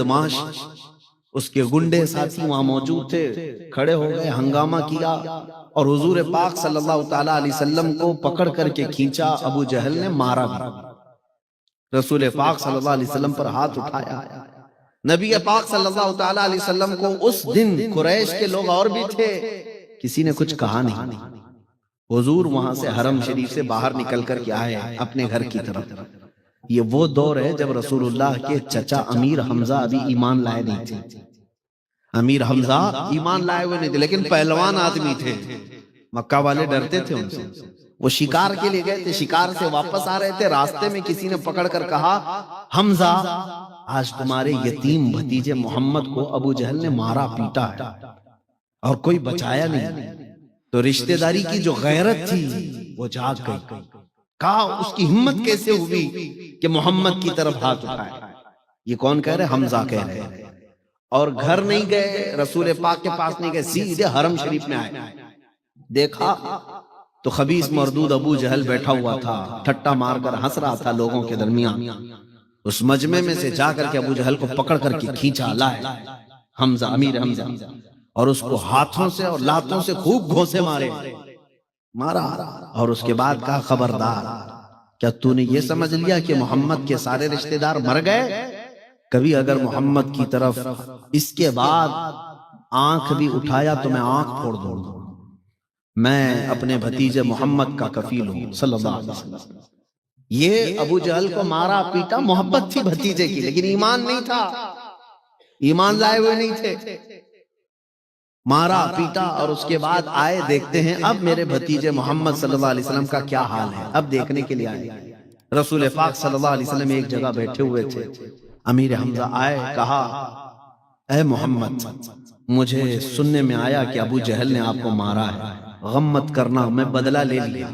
بدماش، اس کے گنڈے ساتھی وہاں موجود تھے، کھڑے ہو گئے، ہنگامہ کیا اور حضور پاک صلی اللہ تعالیٰ علیہ وسلم کو پکڑ کر کے کھینچا۔ ابو جہل نے مارا بھی، رسول پاک صلی اللہ علیہ وسلم پر ہاتھ اٹھایا۔ نبی پاک صلی اللہ تعالیٰ علیہ وسلم کو اس دن قریش کے لوگ اور بھی تھے، کسی نے کچھ کہا نہیں۔ حضور وہاں سے حرم شریف سے باہر نکل کر کے آئے اپنے گھر کی طرف۔ یہ وہ دور ہے جب رسول اللہ کے چچا امیر حمزہ ابھی ایمان لائے نہیں تھے۔ امیر حمزہ ایمان لائے ہوئے نہیں تھے، لیکن پہلوان آدمی تھے، مکہ والے ڈرتے تھے ان سے۔ وہ شکار کے لیے گئے تھے، شکار سے واپس آ رہے تھے، راستے میں کسی نے پکڑ کر کہا، حمزہ آج تمہارے یتیم بھتیجے محمد کو ابو جہل نے مارا پیٹا ہے اور کوئی بچایا نہیں۔ تو رشتہ داری کی جو غیرت تھی وہ جاگ گئی، کہا اس کی ہمت کیسے ہوئی کہ محمد کی طرف ہاتھ اٹھائے۔ یہ کون کہہ رہے؟ حمزہ کہہ رہے۔ اور گھر نہیں گئے، رسول پاک کے پاس نہیں گئے، سیدھے حرم شریف میں آئے۔ دیکھا تو خبیث مردود ابو جہل بیٹھا ہوا تھا، ٹھٹا مار کر ہنس رہا تھا لوگوں کے درمیان۔ اس مجمع میں سے جا کر کے ابو جہل کو پکڑ کر کے کھینچا، لائے حمزہ، امیر حمزہ، اور اس کو ہاتھوں سے اور لاتوں سے خوب گھونسے مارا، اور اس کے بعد کہا، خبردار، کیا تو نے یہ سمجھ لیا کہ محمد کے سارے رشتہ دار مر گئے؟ کبھی اگر محمد کی طرف اس کے بعد آنکھ بھی اٹھایا تو میں آنکھ پھوڑ دوں گا۔ میں اپنے بھتیجے محمد کا کفیل ہوں صلی اللہ علیہ وسلم۔ یہ ابو جہل کو مارا پیٹا، محبت تھی بھتیجے کی، لیکن ایمان نہیں تھا، ایمان لائے ہوئے نہیں تھے۔ مارا پیٹا اور اس کے بعد آئے، دیکھتے ہیں اب میرے بھتیجے محمد صلی اللہ علیہ وسلم کا کیا حال ہے، اب دیکھنے کے لیے آئے۔ رسول پاک صلی اللہ علیہ وسلم ایک جگہ بیٹھے ہوئے تھے، امیر حمزہ آئے، کہا، اے محمد، مجھے سننے میں آیا کہ ابو جہل نے آپ کو مارا ہے، غم مت کرنا، میں بدلہ لے لیا،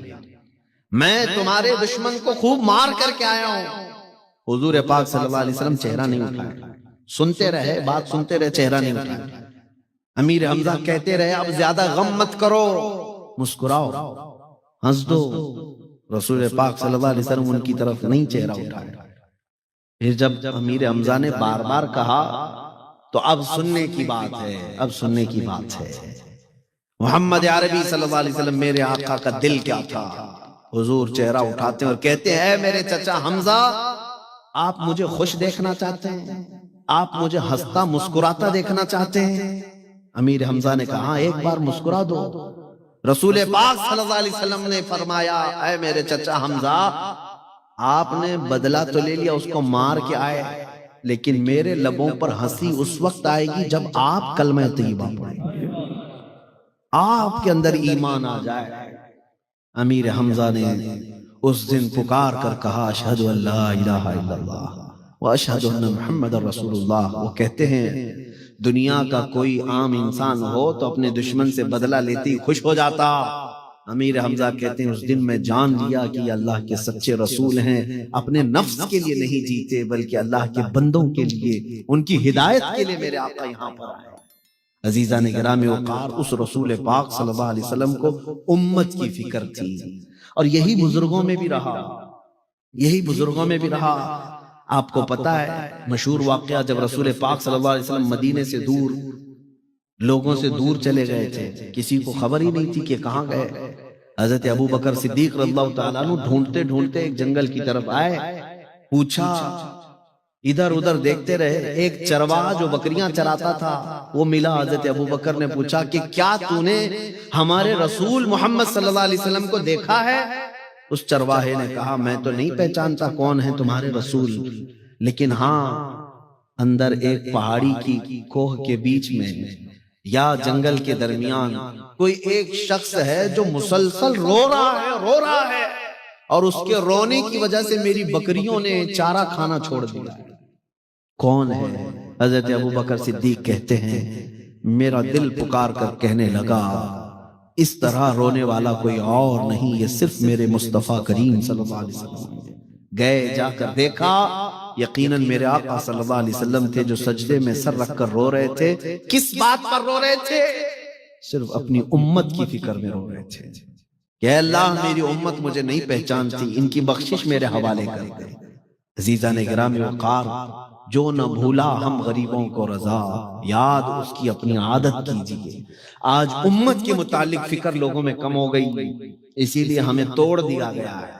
میں تمہارے دشمن کو خوب مار کر کے آیا ہوں۔ حضور پاک صلی اللہ علیہ وسلم چہرہ نہیں اٹھائے، سنتے رہے، بات سنتے رہے، چہرہ نہیں اٹھائے۔ امیر حمزہ کہتے رہے، اب زیادہ غم مت کرو، مسکراؤ، ہنس دو۔ رسول پاک صلی اللہ علیہ وسلم ان کی طرف نہیں چہرہ اٹھائے۔ پھر جب امیر حمزہ نے بار بار کہا تو اب سننے کی بات ہے، اب سننے کی بات ہے۔ محمد عربی صلی اللہ علیہ وسلم، میرے آقا کا دل کیا تھا؟ حضور چہرہ اٹھاتے ہیں اور کہتے ہیں، اے میرے چچا حمزہ، آپ مجھے خوش دیکھنا چاہتے ہیں؟ آپ مجھے ہنستا مسکراتا دیکھنا چاہتے ہیں؟ امیر حمزہ نے کہا، ایک بار مسکرا دو۔ رسول پاک صلی اللہ علیہ وسلم نے فرمایا، اے میرے چچا حمزہ، آپ نے بدلہ تو لے لیا، اس کو مار کے آئے، لیکن میرے لبوں پر ہنسی اس وقت آئے گی جب آپ کلمہ طیبہ پڑھیں گے، آپ کے اندر ایمان آ جائے۔ امیر حمزہ نے اس دن پکار کر کہا، اشہد ان لا الہ الا اللہ واشہد ان محمد رسول اللہ۔ وہ کہتے ہیں دنیا کا کوئی عام انسان ہو تو اپنے دشمن سے بدلہ لیتے ہی خوش ہو جاتا۔ امیر حمزہ کہتے ہیں اس دن میں جان لیا کہ یہ اللہ کے سچے رسول ہیں، اپنے نفس کے لیے نہیں جیتے بلکہ اللہ کے بندوں کے لیے، ان کی ہدایت کے لیے میرے آقا یہاں پر آئے۔ عزیزان گرامی وقار، اس رسول پاک صلی اللہ علیہ وسلم کو امت کی فکر تھی، اور یہی بزرگوں میں بھی رہا، یہی بزرگوں میں بھی رہا۔ آپ کو پتا ہے مشہور واقعہ، جب رسول پاک صلی اللہ علیہ وسلم مدینے سے دور، لوگوں سے دور چلے گئے تھے، کسی کو خبر ہی نہیں تھی کہ کہاں گئے۔ حضرت ابو بکر صدیق رضی اللہ تعالیٰ عنہ ڈھونڈتے ڈھونڈتے ایک جنگل کی طرف آئے، پوچھا، ادھر ادھر دیکھتے رہے، ایک چرواہا جو بکریاں چراتا تھا وہ ملا۔ حضرت ابو بکر نے پوچھا کہ کیا تو نے ہمارے رسول محمد صلی اللہ علیہ وسلم کو دیکھا ہے؟ اس چرواہے نے کہا، میں تو نہیں پہچانتا کون ہے تمہارے رسول، لیکن ہاں اندر ایک پہاڑی کی کوہ کے بیچ میں یا جنگل کے درمیان کوئی ایک شخص ہے جو مسلسل رو رہا ہے، اور اس کے رونے کی وجہ سے میری بکریوں نے چارہ کھانا چھوڑ دیا۔ کون ہے؟ حضرت ابو بکر صدیق کہتے ہیں، میرا دل پکار کر کہنے لگا، اس طرح رونے والا کوئی اور نہیں، یہ صرف میرے مصطفیٰ کریم صلی اللہ علیہ وسلم۔ گئے، جا کر دیکھا، یقیناً میرے آقا صلی اللہ علیہ وسلم تھے جو سجدے میں سر رکھ کر رو رہے تھے۔ کس بات پر رو رہے تھے؟ صرف اپنی امت کی فکر میں رو رہے تھے کہ اے اللہ، میری امت مجھے نہیں پہچانتی، ان کی بخشش میرے حوالے کر دے۔ عزیزان گرامی وقار، جو نہ بھولا ہم غریبوں کو رضا، یاد اس کی اپنی عادت کیجیے۔ آج امت کے متعلق فکر لوگوں میں کم ہو گئی، اسی لیے ہمیں توڑ دیا گیا ہے،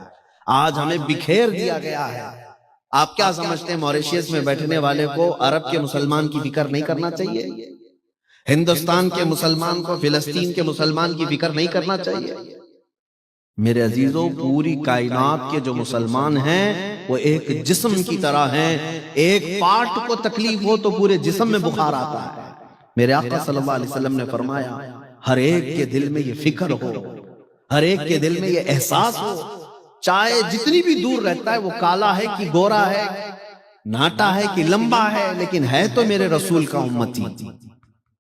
آج ہمیں بکھیر دیا گیا ہے۔ آپ کیا سمجھتے ہیں موریشیس میں بیٹھنے والے کو عرب کے مسلمان کی فکر نہیں کرنا چاہیے؟ ہندوستان کے مسلمان کو فلسطین کے مسلمان کی فکر نہیں کرنا چاہیے؟ میرے عزیزوں، پوری کائنات کے جو مسلمان ہیں وہ ایک جسم کی طرح ہیں، ایک پارٹ کو تکلیف ہو تو پورے جسم میں بخار آتا ہے۔ میرے آقا صلی اللہ علیہ وسلم نے فرمایا ہر ایک کے دل میں یہ فکر ہو، ہر ایک کے دل میں یہ احساس ہو، چاہے جتنی بھی دور رہتا ہے وہ کالا ہے کہ گورا ہے، ناٹا ہے کہ لمبا ہے، لیکن ہے تو میرے رسول کا امتی۔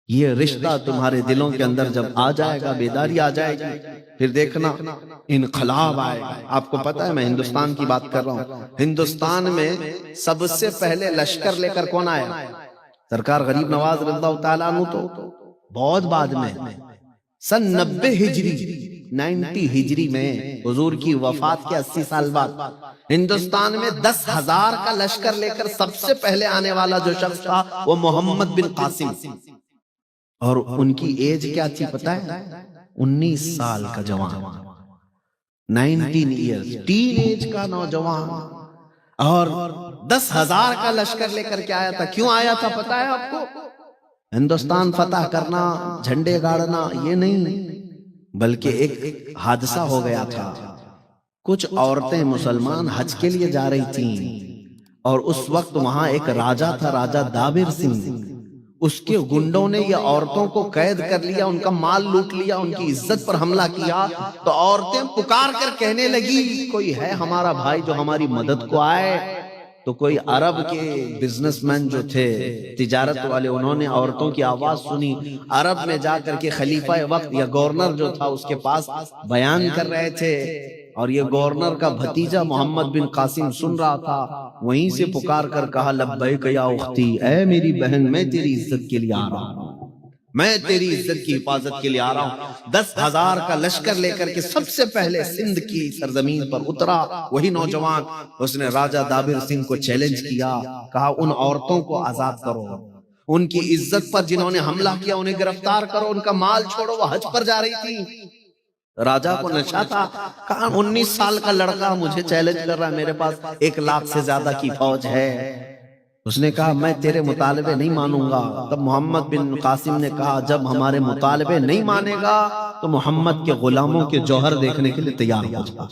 یہ رشتہ تمہارے دلوں کے اندر جب آ جائے گا، بیداری آ جائے گی، پھر دیکھنا انقلاب آئے گا۔ آپ کو پتا ہے میں ہندوستان کی بات کر رہا ہوں، ہندوستان میں سب سے پہلے لشکر لے کر کون آیا؟ سرکار غریب نواز رضی اللہ تعالیٰ عنہ تو بہت بعد میں، سن 90 ہجری میں حضور کی وفات کے 80 سال بعد ہندوستان میں 10,000 کا لشکر لے کر سب سے پہلے آنے والا جو شخص تھا وہ محمد بن قاسم، اور ان کی ایج کیا تھی پتہ ہے؟ 19 سال کا جوان، 19 ایئرز، ٹین ایج کا نوجوان، اور 10,000 کا لشکر لے کر کے آیا تھا۔ کیوں آیا تھا پتہ ہے آپ کو؟ ہندوستان فتح کرنا، جھنڈے گاڑنا یہ نہیں، بلکہ ایک حادثہ ہو گیا تھا۔ کچھ عورتیں مسلمان حج کے لیے جا رہی تھیں، اور اس وقت وہاں ایک راجہ تھا، راجہ دابر سنگھ، اس کے گنڈوں نے یہ عورتوں کو قید کر لیا، ان کا مال لوٹ لیا، ان کی عزت پر حملہ کیا۔ تو عورتیں پکار کر کہنے لگی کوئی ہے ہمارا بھائی جو ہماری مدد کو آئے؟ تو کوئی عرب کے بزنس مین جو تھے، تجارت والے، انہوں نے عورتوں کی آواز سنی، عرب میں جا کر کے خلیفہ وقت یا گورنر جو تھا اس کے پاس بیان کر رہے تھے، اور یہ گورنر کا بھتیجا محمد بن قاسم سن رہا تھا، وہیں سے پکار کر کہا لبیک یا اختی، اے میری بہن میں تیری عزت کے لیے آ رہا ہوں، میں تیری عزت کی حفاظت کے لیے آ رہا ہوں۔ 10,000 کا لشکر لے کر کے سب سے پہلے سندھ کی سرزمین پر اترا وہی نوجوان، اس نے راجہ دابر سنگھ کو چیلنج کیا، کہا ان عورتوں کو آزاد کرو، ان کی عزت پر جنہوں نے حملہ کیا انہیں گرفتار کرو، ان کا مال چھوڑو، وہ حج پر جا رہی تھی۔ راجہ کو نشہ تھا، کہا 19 سال کا لڑکا مجھے چیلنج کر رہا ہے، میرے پاس 1 لاکھ سے زیادہ کی فوج ہے۔ اس نے کہا میں تیرے مطالبے نہیں مانوں گا۔ تب محمد بن قاسم نے کہا جب ہمارے مطالبے نہیں مانے گا تو محمد کے غلاموں کے جوہر دیکھنے کے لیے تیار ہو جا،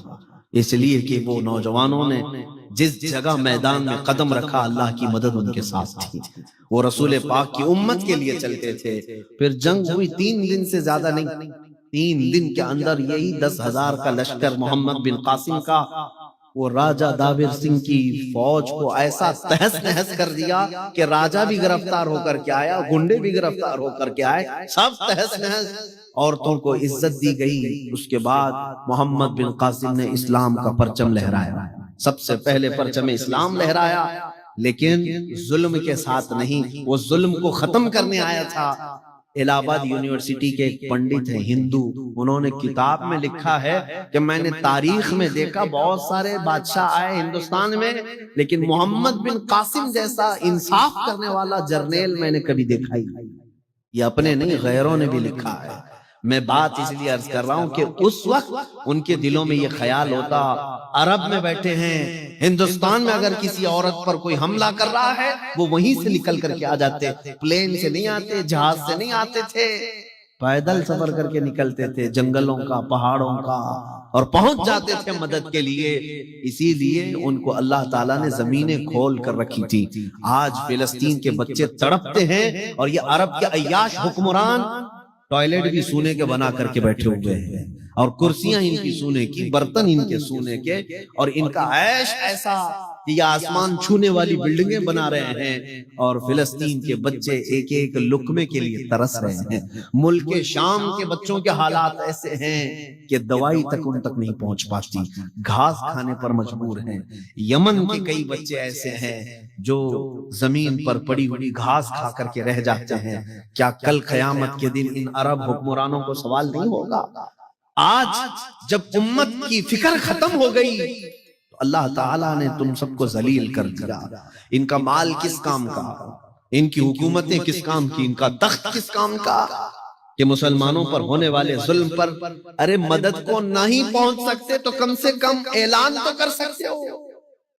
اس لیے کہ وہ نوجوانوں نے جس جگہ میدان میں قدم رکھا اللہ کی مدد ان کے ساتھ تھی، وہ رسول پاک کی امت کے لیے چلتے تھے۔ پھر جنگ ہوئی 3 دن سے زیادہ نہیں، 3 دن کے اندر یہی 10,000 کا لشکر محمد بن قاسم کا وہ راجہ دابر سنگھ کی فوج کو ایسا تہس نہس کر دیا کہ راجہ بھی گرفتار ہو کر کے آیا، گنڈے بھی گرفتار ہو کر کے آئے، سب تہس نہس، عورتوں کو عزت دی گئی۔ اس کے بعد محمد بن قاسم نے اسلام کا پرچم لہرایا، سب سے پہلے پرچم اسلام لہرایا، لیکن ظلم کے ساتھ نہیں، وہ ظلم کو ختم کرنے آیا تھا۔ الہ آباد یونیورسٹی کے ایک پنڈت ہیں ہندو، انہوں نے کتاب میں لکھا ہے کہ میں نے تاریخ میں دیکھا بہت سارے بادشاہ آئے ہندوستان میں، لیکن محمد بن قاسم جیسا انصاف کرنے والا جرنیل میں نے کبھی دیکھا ہی نہیں۔ یہ اپنے نہیں غیروں نے بھی لکھا ہے۔ میں بات اس لیے عرض کر رہا ہوں کہ اس وقت ان کے دلوں میں یہ خیال ہوتا عرب میں بیٹھے ہیں، ہندوستان میں اگر کسی عورت پر کوئی حملہ کر رہا ہے وہ وہیں سے نکل کر کے آ جاتے، پلین سے نہیں آتے، جہاز سے نہیں آتے تھے، پیدل سفر کر کے نکلتے تھے، جنگلوں کا، پہاڑوں کا، اور پہنچ جاتے تھے مدد کے لیے۔ اسی لیے ان کو اللہ تعالیٰ نے زمینیں کھول کر رکھی تھی۔ آج فلسطین کے بچے تڑپتے ہیں، اور یہ عرب کے عیاش حکمران ٹوائلٹ بھی سونے کے بنا کر کے بیٹھے ہوئے ہیں، اور کرسیاں ان کی سونے کی، برتن ان کے سونے کے، اور ان کا عیش ایسا کہ یہ آسمان چھونے والی بلڈنگیں بنا رہے ہیں، اور فلسطین کے بچے ایک ایک لقمے کے لیے ترس رہے ہیں۔ ملک شام کے بچوں کے حالات ایسے ہیں کہ دوائی تک ان تک نہیں پہنچ پاتی، گھاس کھانے پر مجبور ہیں۔ یمن کے کئی بچے ایسے ہیں جو زمین پر پڑی ہوئی گھاس کھا کر کے رہ جاتے ہیں۔ کیا کل قیامت کے دن ان عرب حکمرانوں کو سوال نہیں ہوگا؟ آج جب امت کی فکر ختم ہو گئی تو اللہ تعالیٰ نے تم سب کو ذلیل کر دیا. ان کا مال کس کام کا، ان کی حکومتیں کس کام کی، ان کا تخت کس کام کا، کہ مسلمانوں پر ہونے والے ظلم پر ارے مدد کو نہیں پہنچ سکتے تو کم سے کم اعلان تو کر سکتے ہو.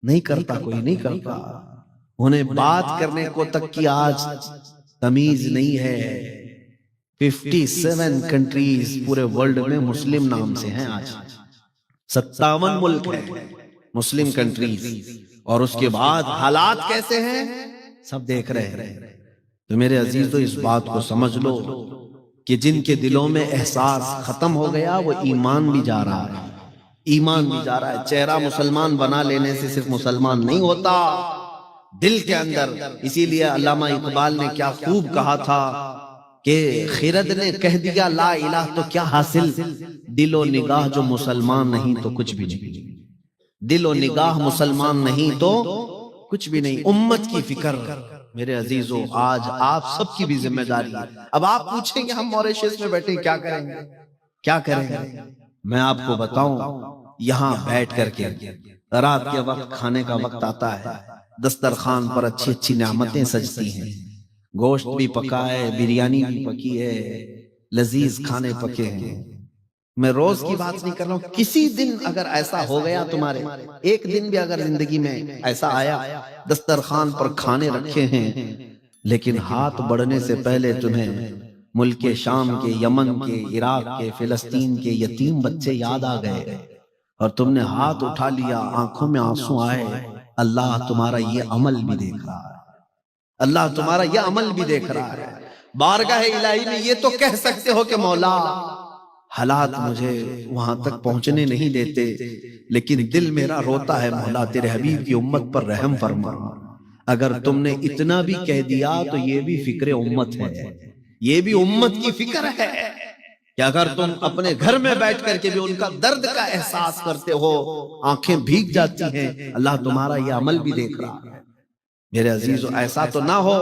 نہیں کرتا، کوئی نہیں کرتا. انہیں بات کرنے کو تک کی آج تمیز نہیں ہے. 57 کنٹریز پورے ورلڈ میں مسلم نام سے ہیں. آج 57 ملک ہیں مسلم کنٹریز، اور اس کے بعد حالات کیسے ہیں سب دیکھ رہے ہیں. تو میرے عزیزو اس بات کو سمجھ لو کہ جن کے دلوں میں احساس ختم ہو گیا وہ ایمان بھی جا رہا ہے، ایمان بھی جا رہا ہے. چہرہ مسلمان بنا لینے سے صرف مسلمان نہیں ہوتا، دل کے اندر. اسی لیے علامہ اقبال نے کیا خوب کہا تھا کہ خرد نے کہہ دیا لا الہ تو کیا حاصل، دل و نگاہ جو مسلمان نہیں تو کچھ بھی نہیں. دل و نگاہ مسلمان نہیں تو کچھ بھی نہیں. امت کی فکر میرے عزیزو آج آپ سب کی بھی ذمہ داری ہے. اب آپ پوچھیں گے ہم موریشس میں بیٹھے کیا کریں گے، کیا کریں گے؟ میں آپ کو بتاؤں، یہاں بیٹھ کر کے رات کے وقت کھانے کا وقت آتا ہے، دسترخوان پر اچھی اچھی نعمتیں سجتی ہیں، گوشت بھی پکا ہے، بریانی بھی پکی ہے، لذیذ کھانے پکے ہیں. میں روز کی بات نہیں کر رہا ہوں، کسی دن اگر ایسا ہو گیا تمہارے، ایک دن بھی اگر زندگی میں ایسا آیا دسترخوان پر کھانے رکھے ہیں لیکن ہاتھ بڑھنے سے پہلے تمہیں ملک شام کے، یمن کے، عراق کے، فلسطین کے یتیم بچے یاد آ گئے اور تم نے ہاتھ اٹھا لیا، آنکھوں میں آنسو آئے، اللہ تمہارا یہ عمل بھی دیکھ رہا ہے، اللہ تمہارا یہ عمل بھی دیکھ رہا ہے. بارگاہ الہی میں یہ تو کہہ سکتے ہو کہ مولا حالات مجھے وہاں تک پہنچنے نہیں دیتے لیکن دل میرا روتا ہے، مولا تیرے حبیب کی امت پر رحم فرما. اگر تم نے اتنا بھی کہہ دیا تو یہ بھی فکر امت ہے، یہ بھی امت کی فکر ہے کہ اگر تم اپنے گھر میں بیٹھ کر کے بھی ان کا درد کا احساس کرتے ہو، آنکھیں بھیگ جاتی ہیں، اللہ تمہارا یہ عمل بھی دیکھ رہا ہے. میرے عزیزو ایسا تو نہ ہو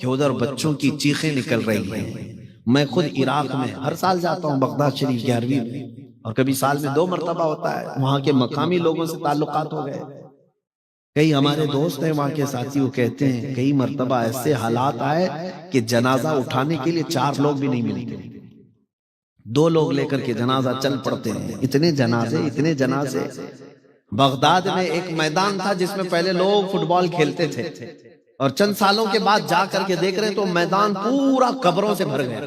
کہ ادھر بچوں کی چیخیں نکل رہی ہیں. میں خود عراق میں ہر سال جاتا ہوں، بغداد شریف 11ویں میں، اور کبھی سال میں 2 مرتبہ ہوتا ہے. وہاں کے مقامی لوگوں سے تعلقات ہو گئے، کئی ہمارے دوست ہیں وہاں کے ساتھی، وہ کہتے ہیں کئی مرتبہ ایسے حالات آئے کہ جنازہ اٹھانے کے لیے 4 لوگ بھی نہیں ملتے، 2 لوگ لے کر کے جنازہ چل پڑتے ہیں. اتنے جنازے، اتنے جنازے. بغداد میں ایک میدان تھا جس میں پہلے لوگ فٹ بال کھیلتے تھے، اور چند سالوں کے بعد جا کر کے دیکھ رہے تو میدان پورا قبروں سے بھر گیا،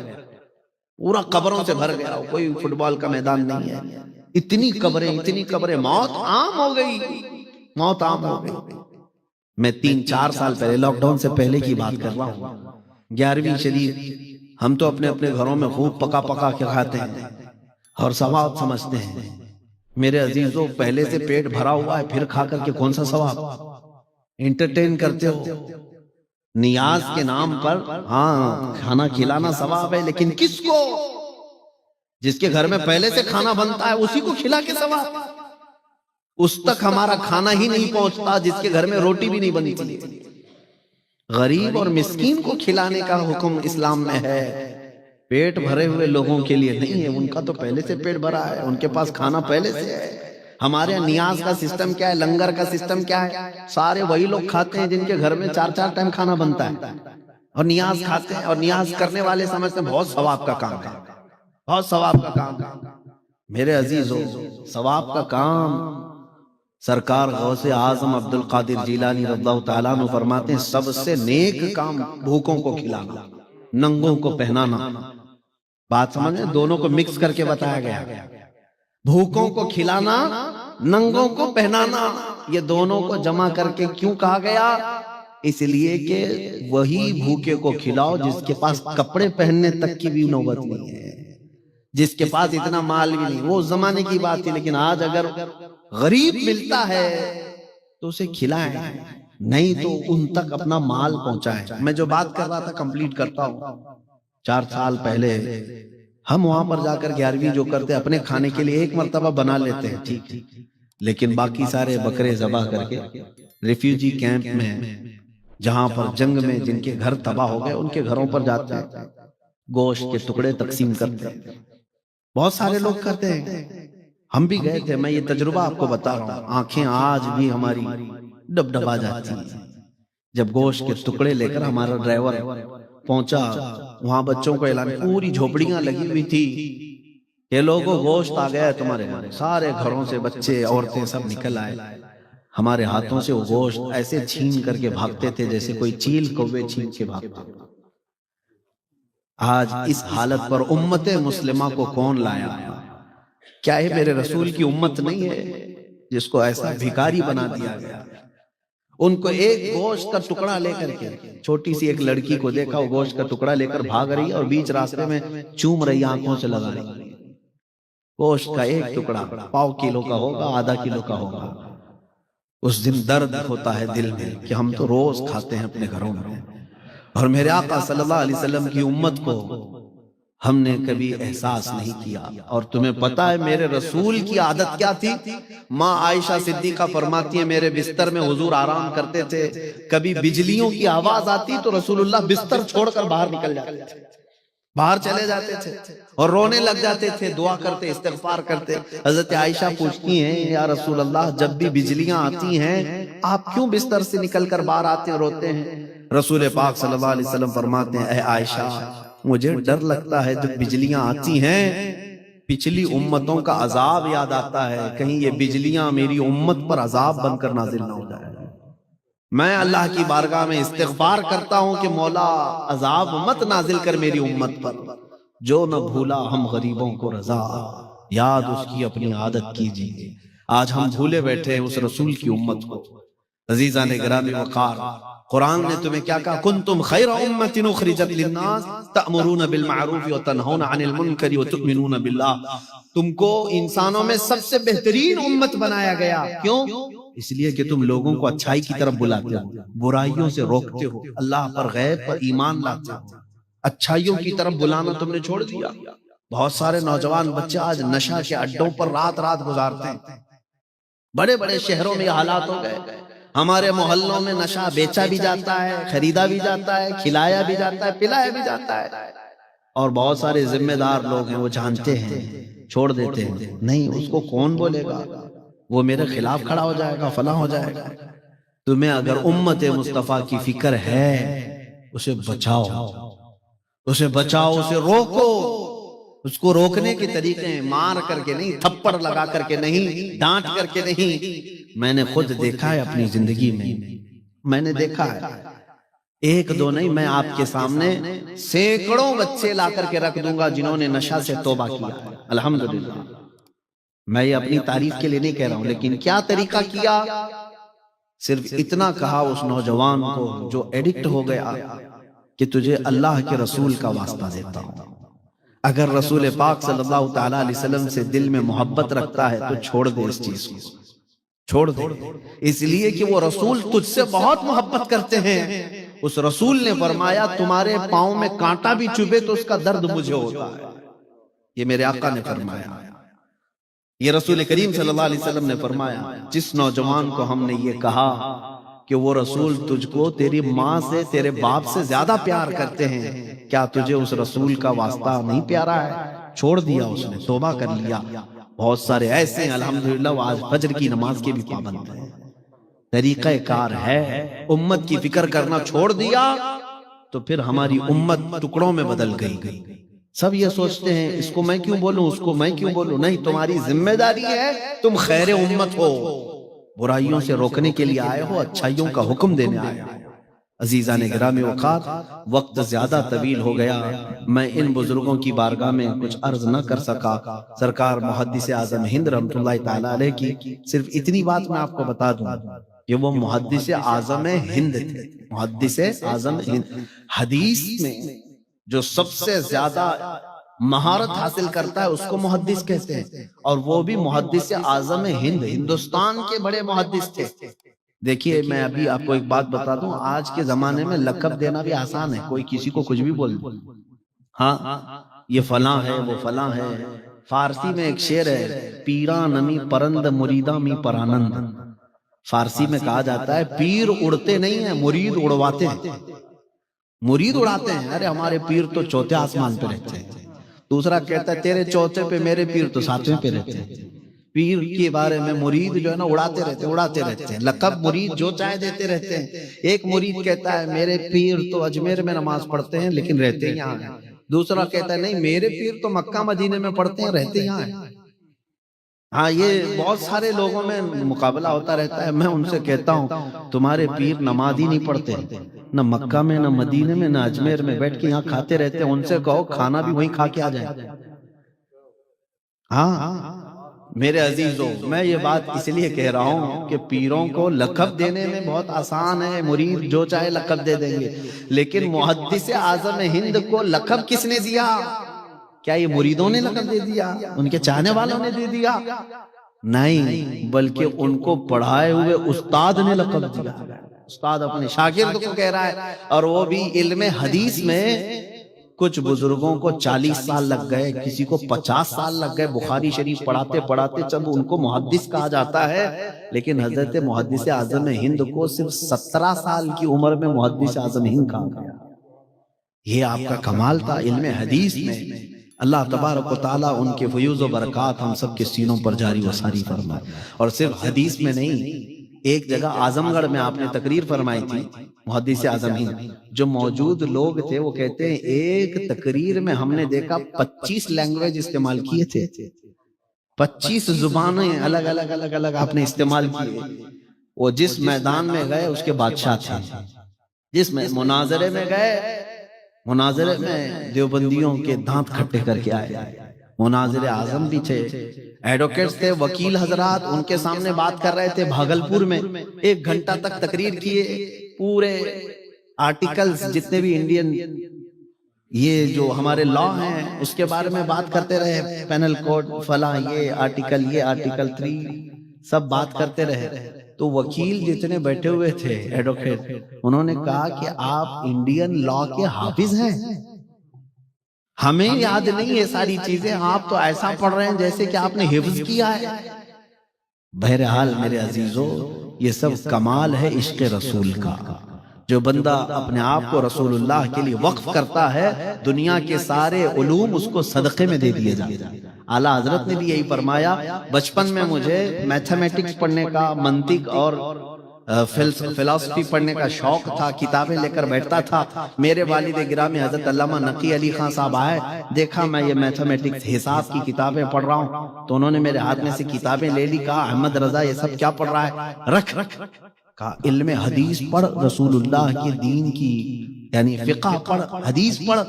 پورا قبروں سے بھر گیا، کوئی فٹ بال کا میدان نہیں ہے. اتنی قبریں، اتنی قبریں، موت عام ہو گئی، موت عام ہو گئی. میں 3-4 سال پہلے، لاک ڈاؤن سے پہلے کی بات کر رہا ہوں، 11ویں شریف ہم تو اپنے اپنے گھروں میں خوب پکا پکا کے کھاتے ہیں اور ثواب سمجھتے ہیں. میرے عزیزو پہلے سے پیٹ بھرا ہوا ہے، پھر کھا کر کے کون سا ثواب؟ انٹرٹین کرتے ہو نیاز کے نام پر. ہاں کھانا کھلانا ثواب ہے، لیکن کس کو؟ جس کے گھر میں پہلے سے کھانا بنتا ہے اسی کو کھلا کے ثواب. اس تک ہمارا کھانا ہی نہیں پہنچتا جس کے گھر میں روٹی بھی نہیں بنتی. غریب اور مسکین کو کھلانے کا حکم اسلام میں ہے، پیٹ بھرے ہوئے لوگوں کے لیے نہیں ہے. ان کا تو پہلے سے پیٹ بھرا ہے، ان کے پاس کھانا پہلے سے ہے. ہمارے نیاز کا سسٹم کیا ہے، لنگر کا سسٹم کیا ہے؟ سارے وہی لوگ کھاتے ہیں جن کے گھر میں 4 ٹائم کھانا بنتا ہے اور نیاز کھاتے ہیں، اور نیاز کرنے والے سمجھتے ہیں بہت ثواب کا کام ہے، بہت ثواب کا کام ہے. میرے عزیزو ثواب کا کام سرکار غوث اعظم عبد القادر جیلانی رضی اللہ تعالیٰ عنہ فرماتے ہیں سب سے نیک کام بھوکوں کو کھلانا، ننگوں کو پہنانا. بات سمجھیں، دونوں کو مکس کر کے بتایا گیا. بھوکوں کو کھلانا، ننگوں کو پہنانا، یہ دونوں کو جمع کر کے کیوں کہا گیا؟ اس لیے کہ وہی بھوکے کو کھلاؤ جس کے پاس کپڑے پہننے تک کی بھی نوبت نہیں ہے، جس کے پاس اتنا مال بھی نہیں. وہ زمانے کی بات تھی، لیکن آج اگر غریب ملتا ہے تو اسے کھلائیں، نہیں تو ان تک اپنا مال پہنچائیں. میں جو بات کر رہا تھا کمپلیٹ کرتا ہوں. 4 سال پہلے ہم وہاں پر جا کر 11ویں جو کرتے اپنے کھانے کے لیے 1 مرتبہ بنا لیتے ہیں، ٹھیک، لیکن باقی سارے بکرے ذبح کر کے ریفیوجی کیمپ میں، جہاں پر جنگ میں جن کے گھر تباہ ہو گئے ان کے گھروں پر جاتے ہیں، گوشت کے ٹکڑے تقسیم کرتے ہیں. بہت سارے لوگ کرتے ہیں. ہم بھی گئے تھے، میں یہ تجربہ آپ کو بتا رہا ہوں، آنکھیں آج بھی ہماری ڈبڈبا جاتی ہیں جب گوشت کے ٹکڑے لے کر ہمارا ڈرائیور پہنچا، وہاں بچوں کو اعلان، پوری جھوپڑیاں لگی ہوئی تھی کہ لوگوں گوشت آ گیا ہے تمہارے گھر، سارے گھروں سے بچے عورتیں سب نکل آئے، ہمارے ہاتھوں سے وہ گوشت ایسے چھین کر کے بھاگتے تھے جیسے کوئی چیل کوے چھین کے بھاگتے تھے۔ آج اس حالت پر امت مسلمہ کو کون لایا؟ کیا یہ میرے رسول کی امت نہیں ہے جس کو ایسا بھکاری بنا دیا گیا؟ ان کو ایک گوشت کا ٹکڑا لے کر کے، چھوٹی سی ایک لڑکی کو دیکھا وہ گوشت کا ٹکڑا لے کر بھاگ رہی ہے اور بیچ راستے میں چوم رہی، آنکھوں سے لگا رہی، گوشت کا ایک ٹکڑا 1.5 کلو کا ہوگا، آدھا کلو کا ہوگا۔ اس دن درد ہوتا ہے دل میں کہ ہم تو روز کھاتے ہیں اپنے گھروں میں، اور میرے آقا صلی اللہ علیہ وسلم کی امت کو ہم نے کبھی احساس نہیں کیا۔ اور تمہیں پتا ہے میرے رسول کی عادت کیا تھی؟ ماں عائشہ صدیقہ فرماتی ہیں میرے بستر میں حضور آرام کرتے تھے، کبھی بجلیوں کی آواز آتی تو رسول اللہ بستر چھوڑ کر باہر نکل جاتے تھے، باہر چلے جاتے تھے اور رونے لگ جاتے تھے، دعا کرتے، استغفار کرتے۔ حضرت عائشہ پوچھتی ہیں یا رسول اللہ جب بھی بجلیاں آتی ہیں آپ کیوں بستر سے نکل کر باہر آتے ہیں، روتے ہیں؟ رسول پاک صلی اللہ علیہ وسلم فرماتے ہیں اے عائشہ مجھے ڈر لگتا ہے جب بجلیاں آتی ہیں پچھلی امتوں کا عذاب یاد آتا ہے، کہیں یہ بجلیاں میری امت پر عذاب بن کر نازل نہ ہو جائے۔ میں اللہ کی بارگاہ میں استغفار کرتا ہوں کہ مولا عذاب مت نازل کر میری امت پر، جو نہ بھولا ہم غریبوں کو رضا، یاد اس کی اپنی عادت کیجیے۔ آج ہم بھولے بیٹھے اس رسول کی امت کو۔ عزیزان گرامی وقار، قرآن نے تمہیں کیا کہا؟ کنتم خیر امت اخرجت للناس تأمرون بالمعروف وتنہون عن المنکر وتؤمنون باللہ، تم کو انسانوں میں سب سے بہترین امت بنایا گیا۔ کیوں؟ اس لیے کہ تم لوگوں کو اچھائی کی طرف بلاتے ہو، برائیوں سے روکتے ہو، اللہ پر غیب پر ایمان لاتے ہو، اچھائیوں کی طرف بلانا تم نے چھوڑ دیا۔ بہت سارے نوجوان بچے آج نشہ کے اڈوں پر رات رات گزارتے ہیں، بڑے بڑے شہروں میں یہ حالات ہو گئے۔ ہمارے محلوں میں نشہ بیچا بھی جاتا ہے، خریدا بھی جاتا ہے، کھلایا بھی جاتا ہے، پلایا بھی جاتا ہے، اور بہت سارے ذمہ دار لوگ ہیں وہ جانتے ہیں چھوڑ دیتے ہیں، نہیں اس کو کون بولے گا، وہ میرے خلاف کھڑا ہو جائے گا، فلاں ہو جائے گا۔ تمہیں اگر امت مصطفیٰ کی فکر ہے اسے بچاؤ، اسے بچاؤ، اسے روکو۔ اس کو روکنے کے طریقے ہیں مار کر کے نہیں، تھپڑ لگا کر کے نہیں، ڈانٹ کر کے نہیں۔ میں نے خود دیکھا ہے اپنی زندگی میں، میں نے دیکھا ہے، ایک دو نہیں، میں آپ کے سامنے سینکڑوں بچے لا کر کے رکھ دوں گا جنہوں نے نشہ سے توبہ کیا ہے، الحمدللہ۔ میں یہ اپنی تعریف کے لیے نہیں کہہ رہا ہوں، لیکن کیا طریقہ کیا؟ صرف اتنا کہا اس نوجوان کو جو ایڈکٹ ہو گیا کہ تجھے اللہ کے رسول کا واسطہ دیتا ہوں، اگر رسول پاک صلی اللہ تعالیٰ علیہ وسلم سے دل میں محبت رکھتا ہے تو چھوڑ دے اس چیز کو، چھوڑ دے، اس لیے کہ وہ رسول تجھ سے بہت محبت کرتے ہیں۔ اس رسول نے فرمایا تمہارے پاؤں میں کانٹا بھی چبھے تو اس کا درد مجھے ہوتا ہے، یہ میرے آقا نے فرمایا، یہ رسول کریم صلی اللہ علیہ وسلم نے فرمایا۔ جس نوجوان کو ہم نے یہ کہا کہ وہ رسول تجھ کو تیری ماں سے، تیرے باپ سے زیادہ پیار کرتے ہیں، کیا تجھے اس رسول کا واسطہ نہیں پیارا ہے؟ چھوڑ دیا اس نے، توبہ کر لیا۔ بہت سارے ایسے ہیں الحمدللہ وہ آج فجر کی نماز کے بھی پابند ہیں۔ طریقہ کار ہے، امت کی فکر کرنا چھوڑ دیا تو پھر ہماری امت ٹکڑوں میں بدل گئی۔ سب یہ سوچتے ہیں اس کو میں کیوں بولوں، اس کو میں کیوں بولوں، نہیں، تمہاری ذمہ داری ہے، تم خیر امت ہو، برائیوں سے روکنے کے لیے آئے ہو، اچھائیوں کا حکم دینے آئے ہو۔ عزیزان گرامی وقار، وقت زیادہ طویل ہو گیا، میں ان بزرگوں کی بارگاہ میں کچھ عرض نہ کر سکا۔ سرکار محدث اعظم ہند رحمۃ اللہ تعالی علیہ کی صرف اتنی بات میں آپ کو بتا دوں کہ وہ محدث اعظم ہند تھے، محدث اعظم ہند۔ حدیث میں جو سب سے زیادہ مہارت حاصل کرتا ہے اس کو محدث کہتے ہیں، اور وہ بھی محدث اعظم ہند، ہندوستان کے بڑے محدث تھے۔ دیکھیے میں ابھی آپ کو ایک بات بتا دوں، آج کے زمانے میں لقب دینا بھی آسان ہے، کوئی کسی کو کچھ بھی بول دے، ہاں یہ فلاں ہے، وہ فلاں ہے۔ فارسی میں ایک شعر ہے، پیراں نمی پرند مریداں می پرانند۔ فارسی میں کہا جاتا ہے پیر اڑتے نہیں ہیں، مرید اڑواتے ہیں، مرید اڑاتے ہیں۔ ارے ہمارے پیر تو چوتھے آسمان پہ رہتے ہیں، دوسرا کہتا ہے تیرے چوتھے پہ میرے پیر تو ساتویں پہ رہتے ہیں۔ پیر کے بارے میں مرید جو ہے نا اڑاتے رہتے ہیں، لقب مرید جو چاہے دیتے رہتے ہیں۔ ایک مرید کہتا ہے میرے پیر تو اجمیر میں نماز پڑھتے ہیں لیکن رہتے یہاں ہیں، دوسرا کہتا ہے نہیں میرے پیر تو مکہ مدینے میں پڑھتے ہیں رہتے یہاں ہیں۔ ہاں یہ بہت سارے لوگوں میں مقابلہ ہوتا رہتا ہے۔ میں ان سے کہتا ہوں تمہارے پیر نماز ہی نہیں پڑھتے، نہ مکہ میں نہ مدینے میں نہ اجمیر میں، بیٹھ کے یہاں کھاتے رہتے ہیں، ان سے کہو کھانا بھی وہیں کھا کے آ جائیں۔ ہاں میرے عزیزوں، میں یہ بات اس لیے کہہ رہا ہوں کہ پیروں کو لقب دینے میں بہت آسان ہے، مرید جو چاہے لقب دے دیں گے، لیکن محدث اعظم ہند کو لقب کس نے دیا؟ کیا یہ مریدوں نے لقب دے دیا؟ ان کے چاہنے والوں نے دے دیا؟ نہیں، بلکہ ان کو پڑھائے ہوئے استاد نے لقب دیا۔ استاد اپنے شاگرد کو کہہ رہا ہے، اور وہ بھی علم حدیث میں کچھ بزرگوں کو 40 سال لگ گئے، کسی کو 50 سال لگ گئے بخاری شریف پڑھاتے پڑھاتے، جب ان کو محدث کہا جاتا ہے۔ لیکن حضرت محدث اعظم ہند کو صرف 17 سال کی عمر میں محدث اعظم ہند کہا گیا۔ یہ آپ کا کمال تھا علم حدیث میں۔ اللہ تبارک و تعالیٰ ان کے فیوز و برکات ہم سب کے سینوں پر جاری و ساری فرمائے۔ اور صرف حدیث میں نہیں، ایک جگہ اعظم گڑھ میں آپ نے تقریر فرمائی تھی، محدث اعظم ہند جو موجود لوگ تھے وہ کہتے ہیں ایک تقریر میں ہم نے دیکھا 25 لینگویج استعمال کیے تھے، 25 زبانیں الگ الگ آپ نے استعمال کیے۔ وہ جس میدان میں گئے اس کے بادشاہ تھے، جس میں مناظرے میں گئے، مناظرے میں دیوبندیوں کے دانت کھٹے کر کے آئے، مناظر اعظم بھی تھے، ایڈوکیٹس تھے، وکیل حضرات ان کے سامنے بات کر رہے تھے۔ بھاگلپور میں 1 گھنٹہ تک تقریر کیے، پورے آرٹیکلز جتنے بھی انڈین یہ جو ہمارے لا ہیں اس کے بارے میں بات کرتے رہے، پینل کوڈ فلاں، یہ آرٹیکل 3 سب بات کرتے رہے۔ تو وکیل جتنے بیٹھے ہوئے تھے ایڈوکیٹ، انہوں نے کہا کہ آپ انڈین لا کے حافظ ہیں، ہمیں یاد نہیں یہ ساری چیزیں، آپ تو ایسا پڑھ رہے ہیں جیسے کہ آپ نے حفظ کیا ہے۔ بہرحال میرے عزیزو، یہ سب کمال ہے عشق رسول کا۔ جو بندہ اپنے آپ کو رسول اللہ کے لیے وقف کرتا ہے، دنیا کے سارے علوم اس کو صدقے میں دے دیے جاتے ہیں۔ اعلیٰ حضرت نے بھی یہی فرمایا، بچپن میں مجھے میتھمیٹکس پڑھنے کا، منطق اور فلسفی پڑھنے کا شوق تھا، کتابیں لے کر بیٹھتا تھا۔ میرے والد گرامی حضرت علامہ نقی علی خان صاحب آئے، دیکھا میں یہ میتھمیٹکس حساب کی کتابیں پڑھ رہا ہوں تو انہوں نے میرے ہاتھ میں سے کتابیں لے لی، کہا احمد رضا یہ سب کیا پڑھ رہا ہے، رکھ۔ کہا علم حدیث پڑھ، رسول اللہ کے دین کی یعنی فقہ پڑھ، حدیث پڑھ،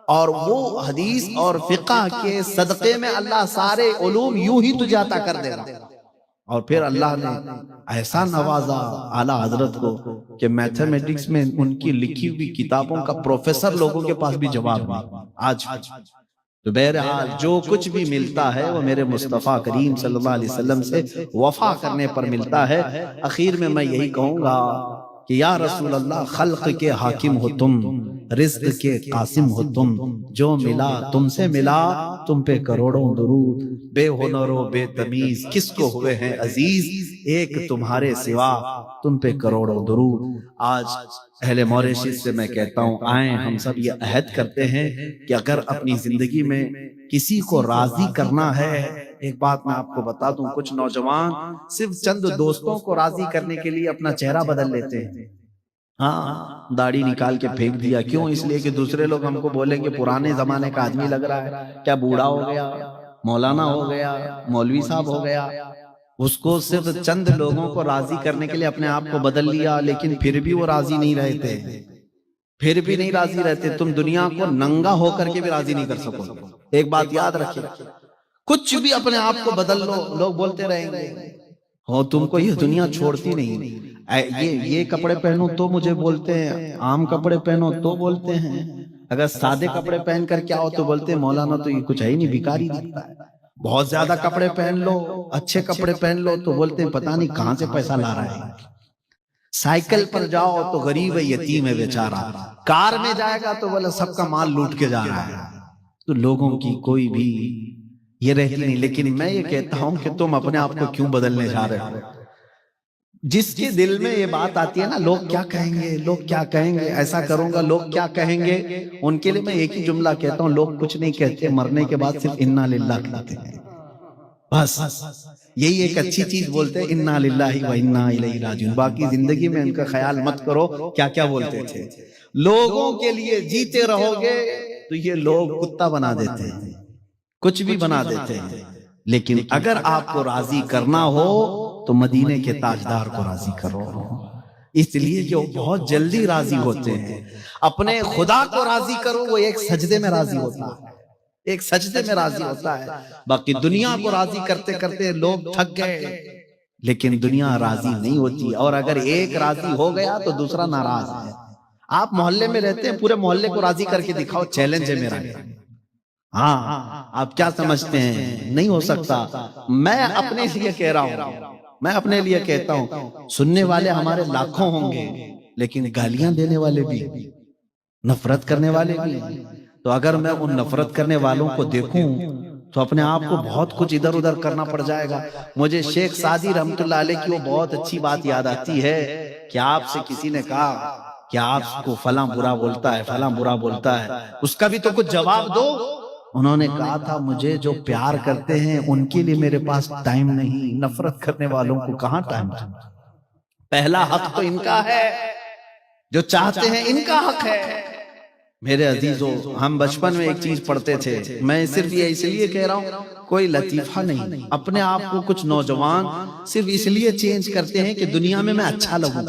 اور وہ حدیث اور فقہ کے صدقے میں اللہ سارے علوم یوں ہی تجھے عطا کر دے رہا۔ اور پھر اللہ نے ایسا نوازا اعلیٰ حضرت کو کہ میتھمیٹکس میں ان کی لکھی ہوئی کتابوں کا پروفیسر لوگوں کے پاس بھی جواب نہیں آج۔ تو بہرحال جو کچھ بھی ملتا ہے وہ میرے مصطفیٰ کریم صلی اللہ علیہ وسلم سے وفا کرنے پر ملتا ہے۔ اخیر میں میں یہی کہوں گا کہ یا رسول اللہ، خلق کے حاکم ہو تم، رزق کے قاسم ہو تم، جو ملا تم سے ملا، تم پہ کروڑوں درود، بے ہنر و بے تمیز کس کو ہوئے ہیں عزیز، ایک تمہارے سوا، تم پہ کروڑوں درود۔ آج اہل موریشس سے میں کہتا ہوں، آئیں ہم سب یہ عہد کرتے ہیں کہ اگر اپنی زندگی میں کسی کو راضی کرنا ہے، ایک بات میں آپ کو بتا دوں، کچھ نوجوان صرف چند دوستوں کو راضی کرنے کے لیے اپنا چہرہ بدل لیتے ہیں۔ ہاں، داڑھی نکال کے پھینک دیا، کیوں؟ اس لیے کہ دوسرے لوگ ہم کو بولیں کہ پرانے زمانے کا آدمی لگ رہا ہے، کیا بوڑھا ہو گیا، مولانا ہو گیا، مولوی صاحب ہو گیا۔ اس کو صرف چند لوگوں کو راضی کرنے کے لیے اپنے آپ کو بدل لیا، لیکن پھر بھی وہ راضی نہیں رہتے، تم دنیا کو ننگا ہو کر کے بھی راضی نہیں کر سکو۔ ایک بات یاد رکھیں، کچھ بھی اپنے آپ کو بدل لو، لوگ بولتے رہیں گے ہو تم کو یہ دنیا چھوڑتی نہیں، یہ کپڑے پہنو تو مجھے بولتے ہیں، عام کپڑے پہنو تو بولتے ہیں، اگر سادے کپڑے پہن کر کیا ہو تو بولتے ہیں مولانا تو یہ کچھ ہے ہی نہیں، بھکاری دکھتا ہے۔ بہت زیادہ کپڑے پہن لو، اچھے کپڑے پہن لو تو بولتے ہیں پتہ نہیں کہاں سے پیسہ لا رہا ہے۔ سائیکل پر جاؤ تو غریب ہے، یتیم ہے بیچارہ، کار میں جائے گا تو بولا سب کا مال لوٹ کے جا رہا ہے۔ تو لوگوں کی کوئی بھی یہ رہتی نہیں، لیکن میں یہ کہتا ہوں کہ تم اپنے آپ کو کیوں بدلنے جا رہے ہو؟ جس کے دل میں یہ بات آتی ہے نا، لوگ کیا کہیں گے، لوگ کیا کہیں گے، ایسا کروں گا لوگ کیا کہیں گے، ان کے لیے میں ایک ہی جملہ کہتا ہوں، لوگ کچھ نہیں کہتے، مرنے کے بعد صرف انا للہ کہتے ہیں۔ بس یہی ایک اچھی چیز بولتے ہیں انا للہ و انا الیہ راجعون، باقی زندگی میں ان کا خیال مت کرو کیا کیا بولتے تھے۔ لوگوں کے لیے جیتے رہو گے تو یہ لوگ کتا بنا دیتے ہیں، کچھ بھی بنا دیتے ہیں، لیکن اگر آپ کو راضی کرنا ہو تو مدینے کے تاجدار کو راضی کرو، اس لیے جو بہت جلدی راضی ہوتے ہیں۔ اپنے خدا کو راضی کرو، وہ ایک سجدے میں راضی ہوتا ہے، ایک سجدے میں راضی ہوتا ہے۔ باقی دنیا کو راضی کرتے کرتے لوگ تھک گئے، لیکن دنیا راضی نہیں ہوتی، اور اگر ایک راضی ہو گیا تو دوسرا ناراض ہے۔ آپ محلے میں رہتے ہیں، پورے محلے کو راضی کر کے دکھاؤ، چیلنج ہے میرا۔ ہاں آپ کیا سمجھتے ہیں؟ نہیں ہو سکتا۔ میں اپنے لیے کہہ رہا ہوں، میں اپنے لیے کہتا ہوں، سننے والے ہمارے لاکھوں ہوں گے، لیکن گالیاں دینے والے بھی، نفرت کرنے والے بھی۔ تو اگر میں ان نفرت کرنے والوں کو دیکھوں تو اپنے آپ کو بہت کچھ ادھر ادھر کرنا پڑ جائے گا۔ مجھے شیخ سعدی رحمت اللہ علیہ کی وہ بہت اچھی بات یاد آتی ہے کہ آپ سے کسی نے کہا کہ آپ کو فلاں برا بولتا ہے، فلاں برا بولتا ہے، اس کا بھی تو کچھ جواب دو۔ انہوں نے کہا تھا مجھے جو پیار کرتے ہیں ان کے لیے میرے پاس ٹائم نہیں، نفرت کرنے والوں کو کہاں ٹائم ہے؟ پہلا حق تو ان کا ہے، جو چاہتے ہیں ان کا حق ہے۔ میرے عزیزو، ہم بچپن میں ایک چیز پڑھتے تھے، میں صرف یہ اس لیے کہہ رہا ہوں، کوئی لطیفہ نہیں، اپنے آپ کو کچھ نوجوان صرف اس لیے چینج کرتے ہیں کہ دنیا میں اچھا لگوں،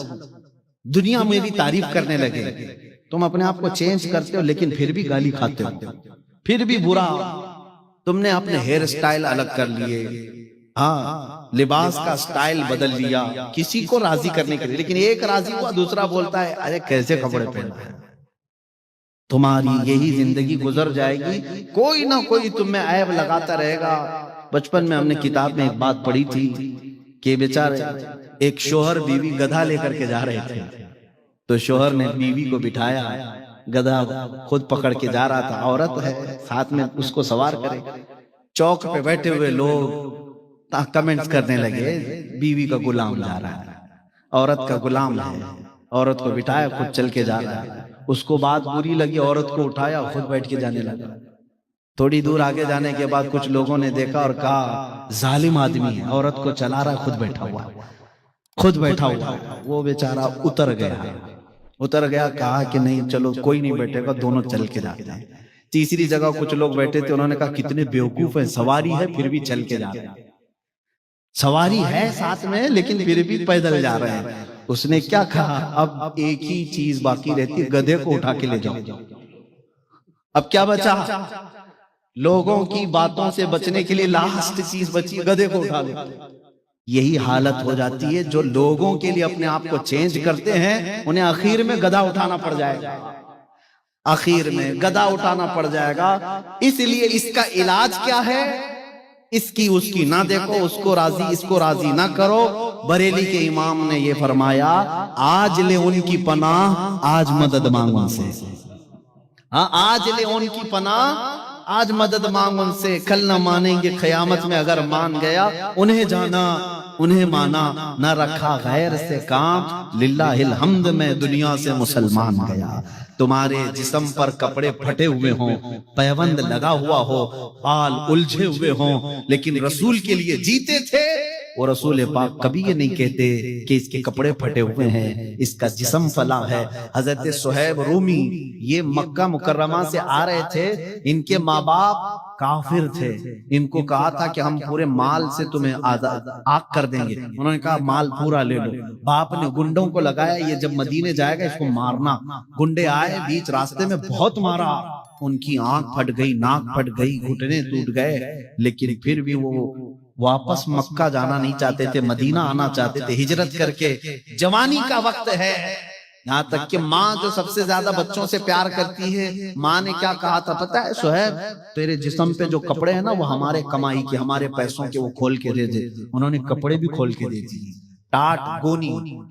دنیا میری تعریف کرنے لگے۔ تم اپنے آپ کو چینج کرتے ہو لیکن پھر بھی گالی کھاتے ہو، پھر بھی برا۔ تم نے اپنے ہیئر سٹائل الگ کر لیے، ہاں لباس کا سٹائل بدل لیا کسی کو راضی کرنے کے لیے، لیکن ایک راضی ہوا دوسرا بولتا ہے ارے کیسے کپڑے پہنا ہے۔ تمہاری یہی زندگی گزر جائے گی، کوئی نہ کوئی تم میں عیب لگاتا رہے گا۔ بچپن میں ہم نے کتاب میں ایک بات پڑھی تھی کہ بیچارے ایک شوہر بیوی گدھا لے کر کے جا رہے تھے، تو شوہر نے بیوی کو بٹھایا، گدھا خود پکڑ کے جا رہا تھا، عورت ہے ساتھ میں اس کو سوار کرے۔ چوک پہ بیٹھے ہوئے لوگ کمنٹس کرنے لگے بیوی کا غلام جا رہا ہے، عورت کا غلام ہے، عورت کو بٹھایا خود چل کے جا رہا ہے۔ اس کو بات بری لگی، عورت کو اٹھایا خود بیٹھ کے جانے لگا۔ تھوڑی دور آگے جانے کے بعد کچھ لوگوں نے دیکھا اور کہا ظالم آدمی ہے، عورت کو چلا رہا خود بیٹھا ہوا، خود بیٹھا ہوا۔ وہ بیچارہ اتر گیا، کہا کہ نہیں چلو کوئی نہیں بیٹھے گا، دونوں چل کے جاتے ہیں۔ تیسری جگہ کچھ لوگ بیٹھے تھے، انہوں نے کہا کتنے بیوقوف ہیں، سواری ہے پھر بھی چل کے جا رہے ہیں، سواری ہے ساتھ میں لیکن پھر بھی پیدل جا رہے ہیں۔ اس نے کیا کہا اب ایک ہی چیز باقی رہتی، گدھے کو اٹھا کے لے جاؤ۔ اب کیا بچا؟ لوگوں کی باتوں سے بچنے کے لیے لاسٹ چیز بچی، گدھے کو اٹھا لے۔ یہی حالت ہو جاتی ہے، جو لوگوں کے لیے اپنے آپ کو چینج کرتے ہیں انہیں آخر میں گدھا اٹھانا پڑ جائے گا، آخر میں گدھا اٹھانا پڑ جائے گا۔ اس لیے اس کا علاج کیا ہے؟ اس کی نہ دیکھو، اس کو راضی نہ کرو۔ بریلی کے امام نے یہ فرمایا آج لے ان کی پناہ آج مدد مانگ ان سے، ہاں آج لے ان کی پناہ آج مدد مانگ ان سے، کل نہ مانیں گے قیامت میں، اگر مان گیا انہیں جانا انہیں مانا، نہ رکھا غیر سے کام، للہ الحمد میں دنیا سے مسلمان گیا۔ تمہارے جسم پر کپڑے پھٹے ہوئے ہوں، پیوند لگا ہوا ہو، بال الجھے ہوئے ہوں، لیکن رسول کے لیے جیتے تھے، وہ رسول پاک کبھی یہ نہیں کہتے کہ اس کے کپڑے پھٹے ہوئے ہیں، اس کا جسم فلاں ہے۔ حضرت صہیب رومی یہ مکہ مکرمہ سے آ رہے تھے، ان کے ماں باپ کافر تھے، ان کو کہا تھا کہ ہم پورے مال سے تمہیں آگ کر دیں گے، انہوں نے کہا مال پورا لے لو۔ باپ نے گنڈوں کو لگایا یہ جب مدینے جائے گا اس کو مارنا، گنڈے آئے بیچ راستے میں بہت مارا، ان کی آنکھ پھٹ گئی، ناک پھٹ گئی، گھٹنے ٹوٹ گئے، لیکن پھر بھی وہ واپس مکہ جانا نہیں چاہتے تھے، مدینہ آنا چاہتے تھے ہجرت کر کے۔ جوانی کا وقت ہے، یہاں تک کہ ماں جو سب سے زیادہ بچوں سے پیار کرتی ہے، ماں نے کیا کہا تھا پتہ ہے صہیب، تیرے جسم پہ جو کپڑے ہیں نا وہ ہمارے کمائی کے، ہمارے پیسوں کے، وہ کھول کے دے دے۔ انہوں نے کپڑے بھی کھول کے دے دیے، ٹاٹ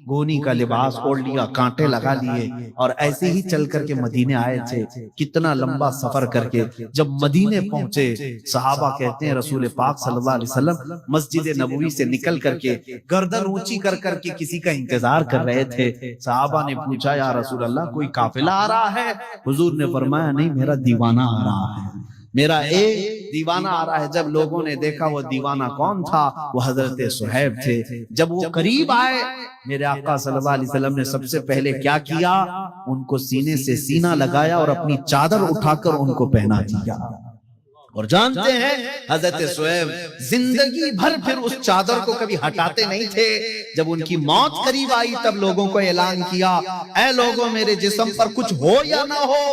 گونی کا لباس اوڑھ لیا، کانٹے لگا لیے، اور ایسے ہی چل کر کے مدینے آئے تھے۔ کتنا لمبا سفر کر کے جب مدینے پہنچے، صحابہ کہتے ہیں رسول پاک صلی اللہ علیہ وسلم مسجد نبوی سے نکل کر کے گردن اونچی کر کر کے کسی کا انتظار کر رہے تھے۔ صحابہ نے پوچھا یا رسول اللہ کوئی قافلہ آ رہا ہے؟ حضور نے فرمایا نہیں، میرا دیوانہ آ رہا ہے، میرا ایک دیوانہ آ رہا ہے. جب لوگوں نے دیکھا وہ دیوانہ کون تھا, وہ حضرت صہیب تھے. جب وہ قریب آئے, میرے آقا صلی اللہ علیہ وسلم نے سب سے پہلے کیا کیا, ان کو سینے سے سینہ لگایا اور اپنی چادر اٹھا کر ان کو پہنا دیا. اور جانتے ہیں حضرت صہیب زندگی بھر پھر اس چادر کو کبھی ہٹاتے نہیں تھے. جب ان کی موت قریب آئی تب لوگوں کو اعلان کیا, اے لوگوں, میرے جسم پر کچھ ہو یا نہ ہو,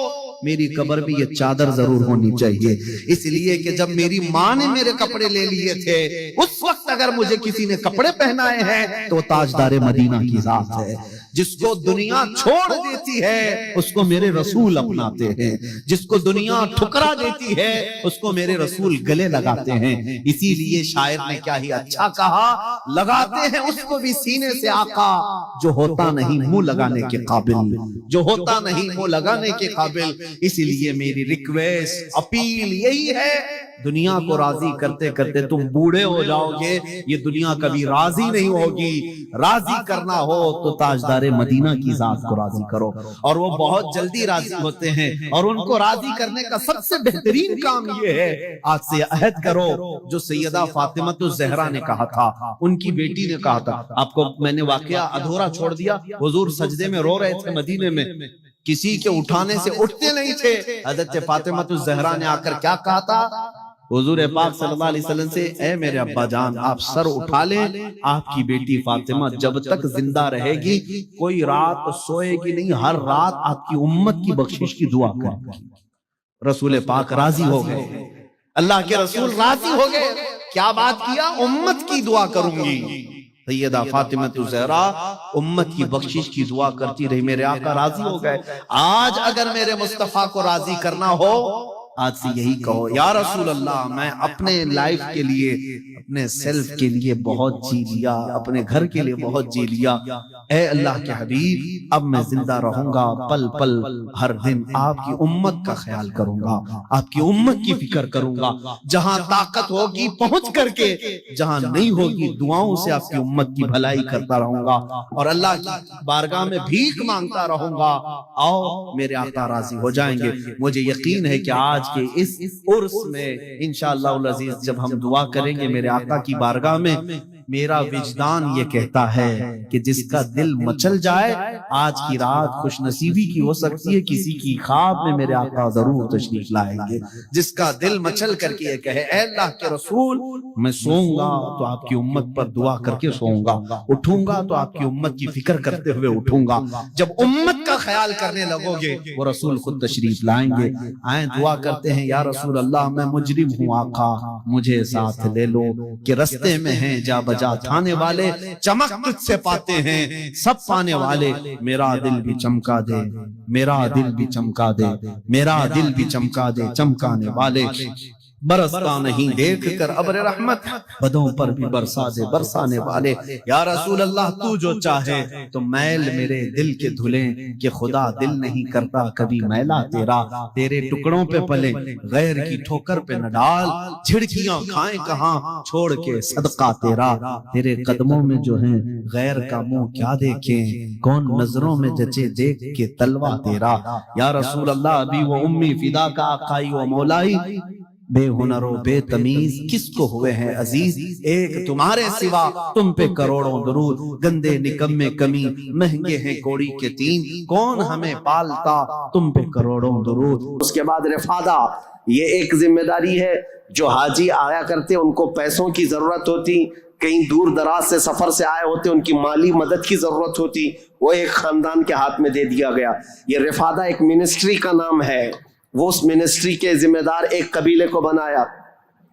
میری قبر بھی یہ چادر ضرور ہونی چاہیے. اس لیے کہ جب میری ماں نے میرے کپڑے لے لیے تھے, اس وقت اگر مجھے کسی نے کپڑے پہنائے ہیں تو تاجدار مدینہ کی ذات ہے. جس کو دنیا چھوڑ دیتی ہے اس کو میرے رسول اپناتے ہیں, جس کو دنیا ٹھکرا دیتی ہے اس کو میرے رسول گلے لگاتے ہیں. اسی لیے شاعر نے کیا ہی اچھا کہا, لگاتے ہیں اس کو بھی سینے سے آقا جو ہوتا نہیں منہ لگانے کے قابل, جو ہوتا نہیں منہ لگانے کے قابل. اسی لیے میری ریکویسٹ, اپیل یہی ہے, دنیا کو راضی کرتے کرتے تم بوڑھے ہو جاؤ گے, یہ دنیا کبھی راضی نہیں ہوگی. راضی کرنا ہو تو تاجدار مدینہ کی ذات کو راضی کرو, اور وہ بہت جلدی راضی ہوتے ہیں. اور ان کو راضی کرنے کا سب سے بہترین کام یہ ہے, آج سے عہد کرو جو سیدہ فاطمہ الزہرا نے کہا تھا, ان کی بیٹی نے کہا تھا. آپ کو میں نے واقعہ ادھورا چھوڑ دیا. حضور سجدے میں رو رہے تھے مدینے میں, کسی کے اٹھانے سے اٹھتے نہیں تھے. حضرت فاطمہ الزہرا نے آ کر کیا کہا تھا حضور پاک صلی اللہ علیہ وسلم سے, اے میرے ابا جان, آپ سر اٹھا لیں, آپ کی بیٹی فاطمہ جب تک زندہ رہے گی کوئی رات سوئے گی نہیں, ہر رات آپ کی امت کی بخشش کی دعا کرے گی. رسول پاک راضی ہو گئے, اللہ کے رسول راضی ہو گئے. کیا بات کیا, امت کی دعا کروں گی. سیدہ فاطمہ الزہرا امت کی بخشش کی دعا کرتی رہی, میرے آقا راضی ہو گئے. آج اگر میرے مصطفیٰ کو راضی کرنا ہو, آج سے یہی کہو, یا رسول اللہ, میں اپنے لائف کے لیے, اپنے سیلف کے لیے بہت جی لیا, اپنے گھر کے لیے بہت جی لیا. اے اللہ کے حبیب, اب میں زندہ رہوں گا, پل پل ہر دن آپ کی امت کا خیال کروں گا, آپ کی امت کی فکر کروں گا. جہاں طاقت ہوگی پہنچ کر کے, جہاں نہیں ہوگی دعاؤں سے آپ کی امت کی بھلائی کرتا رہوں گا, اور اللہ کی بارگاہ میں بھیک مانگتا رہوں گا. آؤ میرے آقا راضی ہو جائیں گے. مجھے یقین ہے کہ آج کہ اس عرس میں انشاءاللہ العزیز جب ہم دعا کریں گے میرے آقا کی بارگاہ میں, میرا وجدان یہ کہتا ہے کہ جس کا دل مچل جائے, آج کی رات خوش نصیبی کی ہو سکتی ہے, کسی کی خواب میں میرے آقا ضرور تشریف لائیں گے. جس کا دل مچل کر کے یہ کہے, اے اللہ کے رسول, میں سوؤں گا تو آپ کی امت پر دعا کر کے سوؤں گا, اٹھوں گا تو آپ کی امت کی فکر کرتے ہوئے اٹھوں گا. جب امت کا خیال کرنے لگو گے وہ رسول خود تشریف لائیں گے. آئیں دعا کرتے ہیں, یا رسول اللہ, میں مجرم ہوں آقا, مجھے ساتھ لے لو, کہ رستے میں ہیں جا بجا تھانے والے, چمک تجھ سے پاتے ہیں سب پانے والے. میرا دل بھی چمکا دے, میرا دل بھی چمکا دے, میرا دل بھی چمکا دے, چمکانے والے. برستا نہیں دیکھ کر ابر رحمت, بدوں پر بھی برسا دے, برسانے والے. یا رسول اللہ, تو جو چاہے تو میل میرے دل کے دھلیں, کہ خدا دل نہیں کرتا کبھی میلا تیرا. تیرے ٹکڑوں پہ پلے, غیر کی ٹھوکر پہ نہ ڈال, جھڑکیاں کھائیں کہاں چھوڑ کے صدقہ تیرا. تیرے قدموں میں جو ہیں غیر کا منہ کیا دیکھیں, کون نظروں میں جچے دیکھ کے تلوا تیرا. یا رسول اللہ, ابھی وہ امی فدا کا آقائی و مولائی, بے ہنر و بے تمیز کس کو ہوئے ہیں عزیز. ایک تمہارے سوا تم پہ کروڑوں درود, گندے نکمے کمی مہنگے ہیں کوڑی کے تین, کون ہمیں پالتا تم پہ کروڑوں درود. اس کے بعد رفادہ, یہ ایک ذمہ داری ہے. جو حاجی آیا کرتے ان کو پیسوں کی ضرورت ہوتی, کہیں دور دراز سے سفر سے آئے ہوتے, ان کی مالی مدد کی ضرورت ہوتی, وہ ایک خاندان کے ہاتھ میں دے دیا گیا. یہ رفادہ ایک منسٹری کا نام ہے. وہ اس منسٹری کے ذمہ دار ایک قبیلے کو بنایا.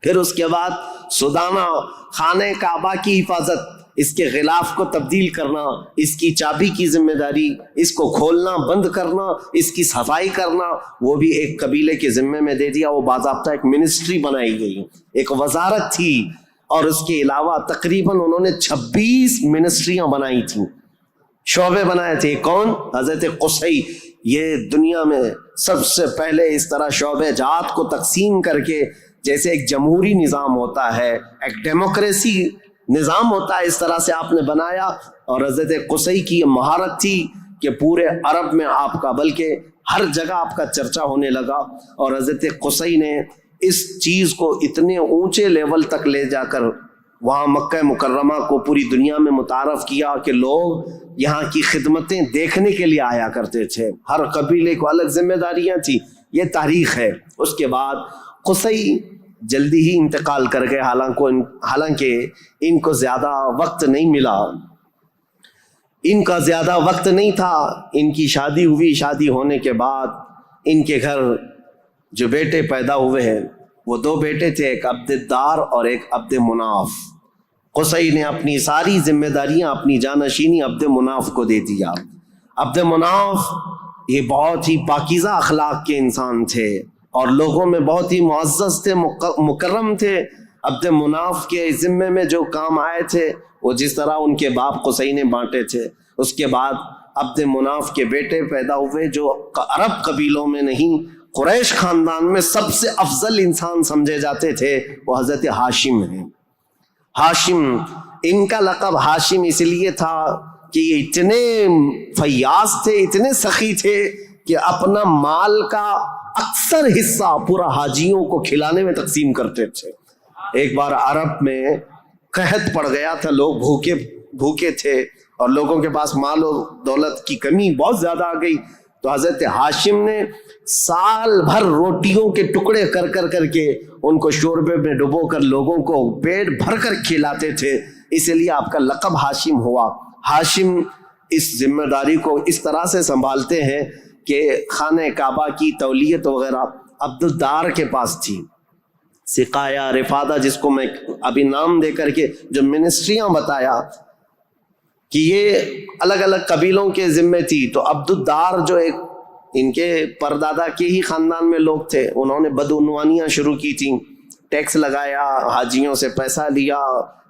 پھر اس کے بعد سدانہ, خانہ کعبہ کی حفاظت, اس کے غلاف کو تبدیل کرنا, اس کی چابی کی ذمہ داری, اس کو کھولنا بند کرنا, اس کی صفائی کرنا, وہ بھی ایک قبیلے کے ذمے میں دے دیا. وہ باضابطہ ایک منسٹری بنائی گئی, ایک وزارت تھی. اور اس کے علاوہ تقریباً انہوں نے 26 منسٹریاں بنائی تھیں, شعبے بنائے تھے. کون؟ حضرت قصی. یہ دنیا میں سب سے پہلے اس طرح شعبے جات کو تقسیم کر کے, جیسے ایک جمہوری نظام ہوتا ہے, ایک ڈیموکریسی نظام ہوتا ہے, اس طرح سے آپ نے بنایا. اور حضرت قصی کی یہ مہارت تھی کہ پورے عرب میں آپ کا, بلکہ ہر جگہ آپ کا چرچا ہونے لگا. اور حضرت قصی نے اس چیز کو اتنے اونچے لیول تک لے جا کر وہاں مکہ مکرمہ کو پوری دنیا میں متعارف کیا کہ لوگ یہاں کی خدمتیں دیکھنے کے لیے آیا کرتے تھے. ہر قبیلے کو الگ ذمہ داریاں تھیں. یہ تاریخ ہے. اس کے بعد قصی جلدی ہی انتقال کر گئے، حالانکہ ان کو زیادہ وقت نہیں ملا، ان کا زیادہ وقت نہیں تھا. ان کی شادی ہوئی. شادی ہونے کے بعد ان کے گھر جو بیٹے پیدا ہوئے ہیں وہ 2 بیٹے تھے، ایک عبد الدار اور ایک عبد مناف. قصی نے اپنی ساری ذمہ داریاں، اپنی جانشینی عبد مناف کو دے دیا. عبد مناف یہ بہت ہی پاکیزہ اخلاق کے انسان تھے اور لوگوں میں بہت ہی معزز تھے، مکرم تھے. عبد مناف کے ذمے میں جو کام آئے تھے وہ جس طرح ان کے باپ قصی نے بانٹے تھے. اس کے بعد عبد مناف کے بیٹے پیدا ہوئے جو عرب قبیلوں میں نہیں، قریش خاندان میں سب سے افضل انسان سمجھے جاتے تھے، وہ حضرت ہاشم ہیں. ہاشم، ان کا لقب ہاشم اس لیے تھا کہ یہ اتنے فیاض تھے، اتنے سخی تھے کہ اپنا مال کا اکثر حصہ پورا حاجیوں کو کھلانے میں تقسیم کرتے تھے. ایک بار عرب میں قحط پڑ گیا تھا، لوگ بھوکے تھے اور لوگوں کے پاس مال و دولت کی کمی بہت زیادہ آ گئی. تو حضرت ہاشم نے سال بھر روٹیوں کے ٹکڑے کر کے ان کو شوربے میں ڈبو کر لوگوں کو پیٹ بھر کر کھلاتے تھے. اس لیے آپ کا لقب ہاشم ہوا. ہاشم اس ذمہ داری کو اس طرح سے سنبھالتے ہیں کہ خانہ کعبہ کی تولیت وغیرہ عبد الدار کے پاس تھی. سقایا، رفادہ، جس کو میں ابھی نام دے کر کے جو منسٹریاں بتایا کہ یہ الگ الگ قبیلوں کے ذمے تھی. تو عبد الدار جو ایک ان کے پردادا کے ہی خاندان میں لوگ تھے، انہوں نے بدعنوانیاں شروع کی تھیں، ٹیکس لگایا، حاجیوں سے پیسہ لیا.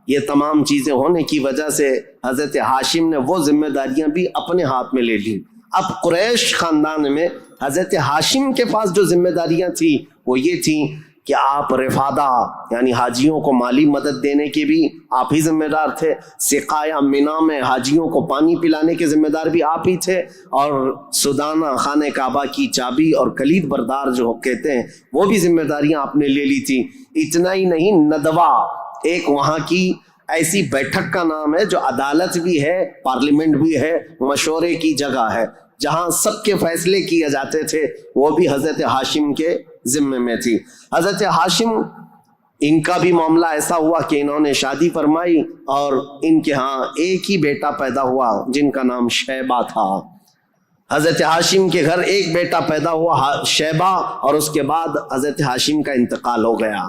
یہ تمام چیزیں ہونے کی وجہ سے حضرت ہاشم نے وہ ذمہ داریاں بھی اپنے ہاتھ میں لے لیں. اب قریش خاندان میں حضرت ہاشم کے پاس جو ذمہ داریاں تھیں وہ یہ تھیں کہ آپ رفادہ یعنی حاجیوں کو مالی مدد دینے کے بھی آپ ہی ذمہ دار تھے. سقایا، مینا میں حاجیوں کو پانی پلانے کے ذمہ دار بھی آپ ہی تھے. اور سدانہ، خانہ کعبہ کی چابی اور کلید بردار جو کہتے ہیں، وہ بھی ذمہ داریاں آپ نے لے لی تھی. اتنا ہی نہیں، ندوہ ایک وہاں کی ایسی بیٹھک کا نام ہے جو عدالت بھی ہے، پارلیمنٹ بھی ہے، مشورے کی جگہ ہے، جہاں سب کے فیصلے کیے جاتے تھے، وہ بھی حضرت ہاشم کے ذمے میں تھی. حضرت ہاشم، ان کا بھی معاملہ ایسا ہوا کہ انہوں نے شادی فرمائی اور ان کے ہاں ایک ہی بیٹا پیدا ہوا جن کا نام شیبہ تھا. حضرت ہاشم کے گھر ایک بیٹا پیدا ہوا شیبہ، اور اس کے بعد حضرت ہاشم کا انتقال ہو گیا.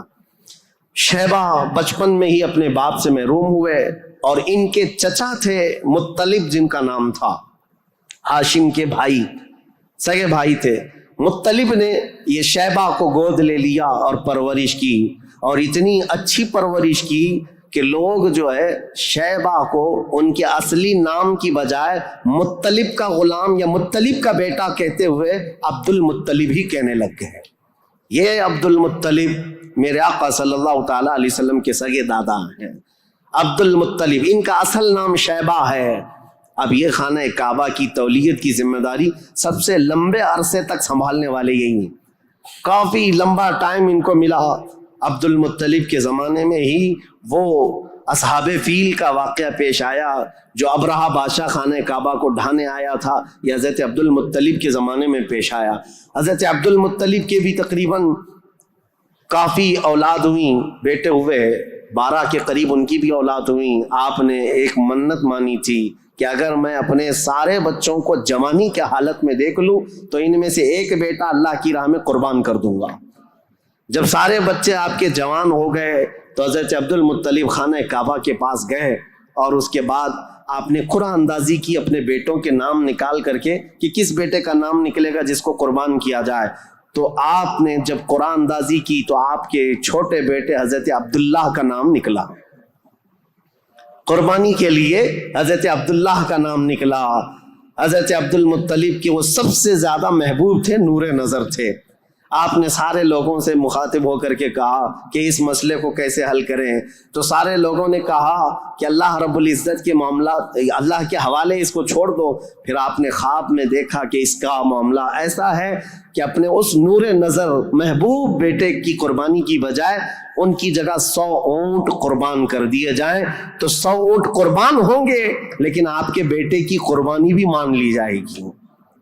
شیبہ بچپن میں ہی اپنے باپ سے محروم ہوئے اور ان کے چچا تھے مطلب، جن کا نام تھا، ہاشم کے بھائی، سگے بھائی تھے. مطلب نے یہ شیبہ کو گود لے لیا اور پرورش کی، اور اتنی اچھی پرورش کی کہ لوگ جو ہے شیبہ کو ان کے اصلی نام کی بجائے مطلب کا غلام یا مطلب کا بیٹا کہتے ہوئے عبد المطلب ہی کہنے لگ گئے. یہ عبد المطلب میرے آقا صلی اللہ تعالی علیہ وسلم کے سگے دادا ہیں. عبد المطلب، ان کا اصل نام شیبہ ہے. اب یہ خانہ کعبہ کی تولیت کی ذمہ داری سب سے لمبے عرصے تک سنبھالنے والے یہی ہیں. کافی لمبا ٹائم ان کو ملا. عبد المطلب کے زمانے میں ہی وہ اصحاب فیل کا واقعہ پیش آیا جو ابرہہ بادشاہ خانہ کعبہ کو ڈھانے آیا تھا. یہ حضرت عبد المطلب کے زمانے میں پیش آیا. حضرت عبد المطلب کے بھی تقریباً کافی اولاد ہوئیں، بیٹے ہوئے 12 کے قریب ان کی بھی اولاد ہوئیں. آپ نے ایک منت مانی تھی کہ اگر میں اپنے سارے بچوں کو جوانی کے حالت میں دیکھ لوں تو ان میں سے ایک بیٹا اللہ کی راہ میں قربان کر دوں گا. جب سارے بچے آپ کے جوان ہو گئے تو حضرت عبد المطلب خانہ کعبہ کے پاس گئے اور اس کے بعد آپ نے قرعہ اندازی کی اپنے بیٹوں کے نام نکال کر کے کہ کس بیٹے کا نام نکلے گا جس کو قربان کیا جائے. تو آپ نے جب قرعہ اندازی کی تو آپ کے چھوٹے بیٹے حضرت عبداللہ کا نام نکلا. قربانی کے لیے حضرت عبداللہ کا نام نکلا. حضرت عبد المطلب کے وہ سب سے زیادہ محبوب تھے، نور نظر تھے. آپ نے سارے لوگوں سے مخاطب ہو کر کے کہا کہ اس مسئلے کو کیسے حل کریں، تو سارے لوگوں نے کہا کہ اللہ رب العزت کے معاملات اللہ کے حوالے اس کو چھوڑ دو۔ پھر آپ نے خواب میں دیکھا کہ اس کا معاملہ ایسا ہے کہ اپنے اس نور نظر محبوب بیٹے کی قربانی کی بجائے ان کی جگہ 100 اونٹ قربان کر دیے جائیں، تو 100 اونٹ قربان ہوں گے لیکن آپ کے بیٹے کی قربانی بھی مان لی جائے گی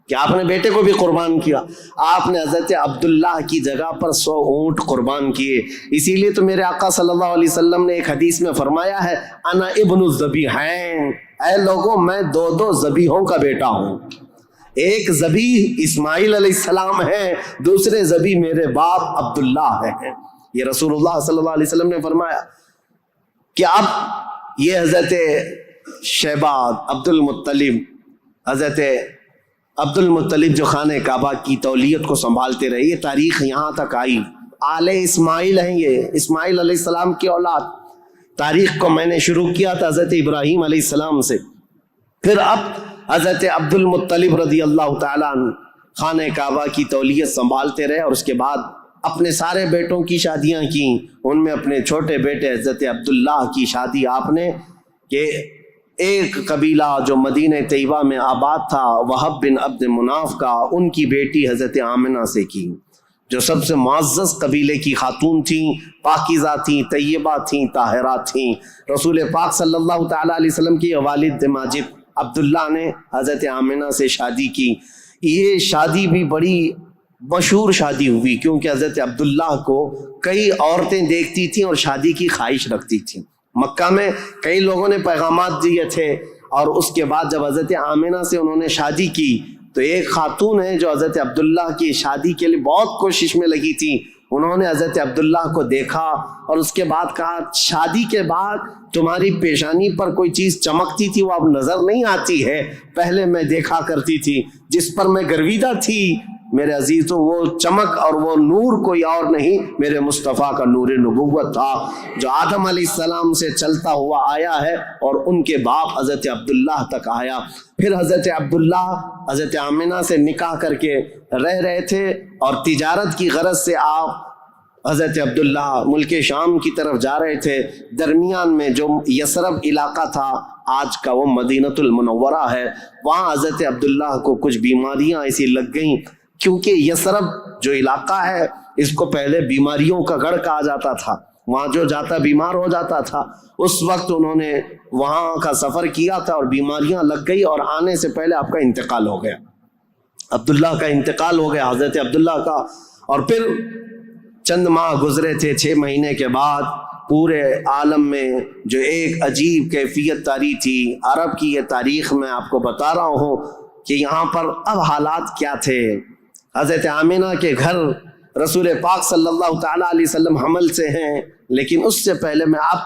کہ آپ نے بیٹے کو بھی قربان کیا۔ آپ نے حضرت عبداللہ کی جگہ پر 100 اونٹ قربان کیے۔ اسی لیے تو میرے آقا صلی اللہ علیہ وسلم نے ایک حدیث میں فرمایا ہے انا ابن الذبیحین، اے لوگوں میں 2 ذبیحوں کا بیٹا ہوں، ایک ذبیح اسماعیل علیہ السلام ہے، دوسرے ذبیح میرے باپ عبداللہ ہے۔ یہ رسول اللہ صلی اللہ علیہ وسلم نے فرمایا کہ اب یہ حضرت شیبہ حضرت عبد المطلب جو خانہ کعبہ کی تولیت کو سنبھالتے رہے، یہ تاریخ یہاں تک آئی۔ آل اسماعیل ہیں، یہ اسماعیل علیہ السلام کی اولاد۔ تاریخ کو میں نے شروع کیا تھا حضرت ابراہیم علیہ السلام سے، پھر اب حضرت عبد المطلب رضی اللہ تعالیٰ عنہ خانہ کعبہ کی تولیت سنبھالتے رہے، اور اس کے بعد اپنے سارے بیٹوں کی شادیاں کی۔ ان میں اپنے چھوٹے بیٹے حضرت عبداللہ کی شادی آپ نے کہ ایک قبیلہ جو مدینہ طیبہ میں آباد تھا وہب بن عبد مناف کا، ان کی بیٹی حضرت آمنہ سے کی، جو سب سے معزز قبیلے کی خاتون تھیں، پاکیزہ تھیں، طیبہ تھیں، طاہرات تھیں۔ رسول پاک صلی اللہ تعالیٰ علیہ وسلم کے والد ماجد عبداللہ نے حضرت آمنہ سے شادی کی۔ یہ شادی بھی بڑی مشہور شادی ہوئی کیونکہ حضرت عبداللہ کو کئی عورتیں دیکھتی تھیں اور شادی کی خواہش رکھتی تھیں۔ مکہ میں کئی لوگوں نے پیغامات دیے تھے، اور اس کے بعد جب حضرت آمنہ سے انہوں نے شادی کی تو ایک خاتون ہے جو حضرت عبداللہ کی شادی کے لیے بہت کوشش میں لگی تھی، انہوں نے حضرت عبداللہ کو دیکھا اور اس کے بعد کہا شادی کے بعد تمہاری پیشانی پر کوئی چیز چمکتی تھی وہ اب نظر نہیں آتی ہے، پہلے میں دیکھا کرتی تھی، جس پر میں گرویدہ تھی میرے عزیزوں، وہ چمک اور وہ نور کوئی اور نہیں، میرے مصطفیٰ کا نور نبوت تھا جو آدم علیہ السلام سے چلتا ہوا آیا ہے اور ان کے باپ حضرت عبداللہ تک آیا۔ پھر حضرت عبداللہ حضرت آمنہ سے نکاح کر کے رہ رہے تھے، اور تجارت کی غرض سے آپ حضرت عبداللہ ملک شام کی طرف جا رہے تھے۔ درمیان میں جو یثرب علاقہ تھا، آج کا وہ مدینۃ المنورہ ہے، وہاں حضرت عبداللہ کو کچھ بیماریاں ایسی لگ گئیں، کیونکہ یثرب جو علاقہ ہے اس کو پہلے بیماریوں کا گڑھ کہا جاتا تھا، وہاں جو جاتا بیمار ہو جاتا تھا۔ اس وقت انہوں نے وہاں کا سفر کیا تھا اور بیماریاں لگ گئی، اور آنے سے پہلے آپ کا انتقال ہو گیا، عبداللہ کا انتقال ہو گیا، حضرت عبداللہ کا۔ اور پھر چند ماہ گزرے تھے، 6 مہینے کے بعد پورے عالم میں جو ایک عجیب کیفیت طاری تھی، عرب کی یہ تاریخ میں آپ کو بتا رہا ہوں کہ یہاں پر اب حالات کیا تھے۔ حضرت آمنہ کے گھر رسول پاک صلی اللہ تعالیٰ علیہ وسلم حمل سے ہیں، لیکن اس سے پہلے میں اب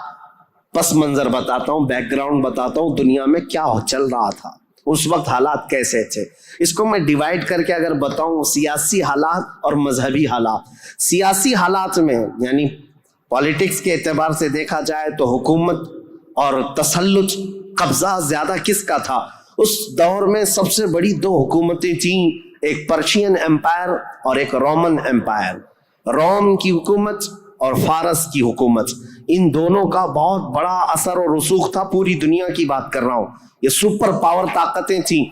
پس منظر بتاتا ہوں، بیک گراؤنڈ بتاتا ہوں، دنیا میں کیا چل رہا تھا اس وقت، حالات کیسے تھے۔ اس کو میں ڈیوائیڈ کر کے اگر بتاؤں، سیاسی حالات اور مذہبی حالات۔ سیاسی حالات میں یعنی پالیٹکس کے اعتبار سے دیکھا جائے تو حکومت اور تسلط، قبضہ زیادہ کس کا تھا؟ اس دور میں سب سے بڑی 2 حکومتیں تھیں، ایک پرشین امپائر اور ایک رومن امپائر، روم کی حکومت اور فارس کی حکومت۔ ان دونوں کا بہت بڑا اثر و رسوخ تھا، پوری دنیا کی بات کر رہا ہوں، یہ سپر پاور طاقتیں تھیں۔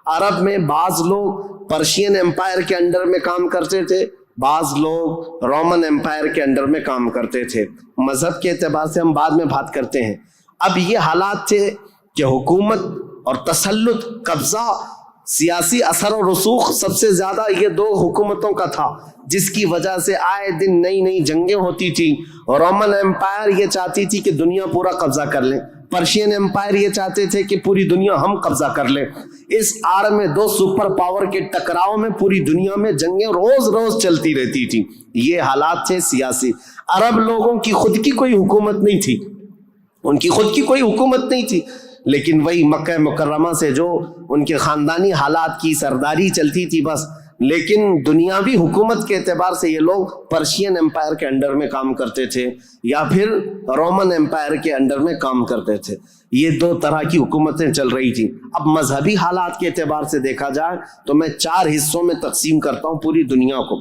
عرب میں بعض لوگ پرشین امپائر کے انڈر میں کام کرتے تھے، بعض لوگ رومن امپائر کے انڈر میں کام کرتے تھے۔ مذہب کے اعتبار سے ہم بعد میں بات کرتے ہیں۔ اب یہ حالات تھے کہ حکومت اور تسلط، قبضہ، سیاسی اثر و رسوخ سب سے زیادہ یہ 2 حکومتوں کا تھا، جس کی وجہ سے آئے دن نئی نئی جنگیں ہوتی تھیں۔ رومن امپائر یہ چاہتی تھی کہ دنیا پورا قبضہ کر لیں، پرشین امپائر یہ چاہتے تھے کہ پوری دنیا ہم قبضہ کر لیں۔ اس آڑ میں 2 سپر پاور کے ٹکراؤ میں پوری دنیا میں جنگیں روز روز چلتی رہتی تھی۔ یہ حالات تھے سیاسی۔ عرب لوگوں کی خود کی کوئی حکومت نہیں تھی، ان کی خود کی کوئی حکومت نہیں تھی، لیکن وہی مکہ مکرمہ سے جو ان کے خاندانی حالات کی سرداری چلتی تھی بس۔ لیکن دنیاوی حکومت کے اعتبار سے یہ لوگ پرشین امپائر کے انڈر میں کام کرتے تھے یا پھر رومن امپائر کے انڈر میں کام کرتے تھے۔ یہ 2 طرح کی حکومتیں چل رہی تھیں۔ اب مذہبی حالات کے اعتبار سے دیکھا جائے تو میں 4 حصوں میں تقسیم کرتا ہوں پوری دنیا کو۔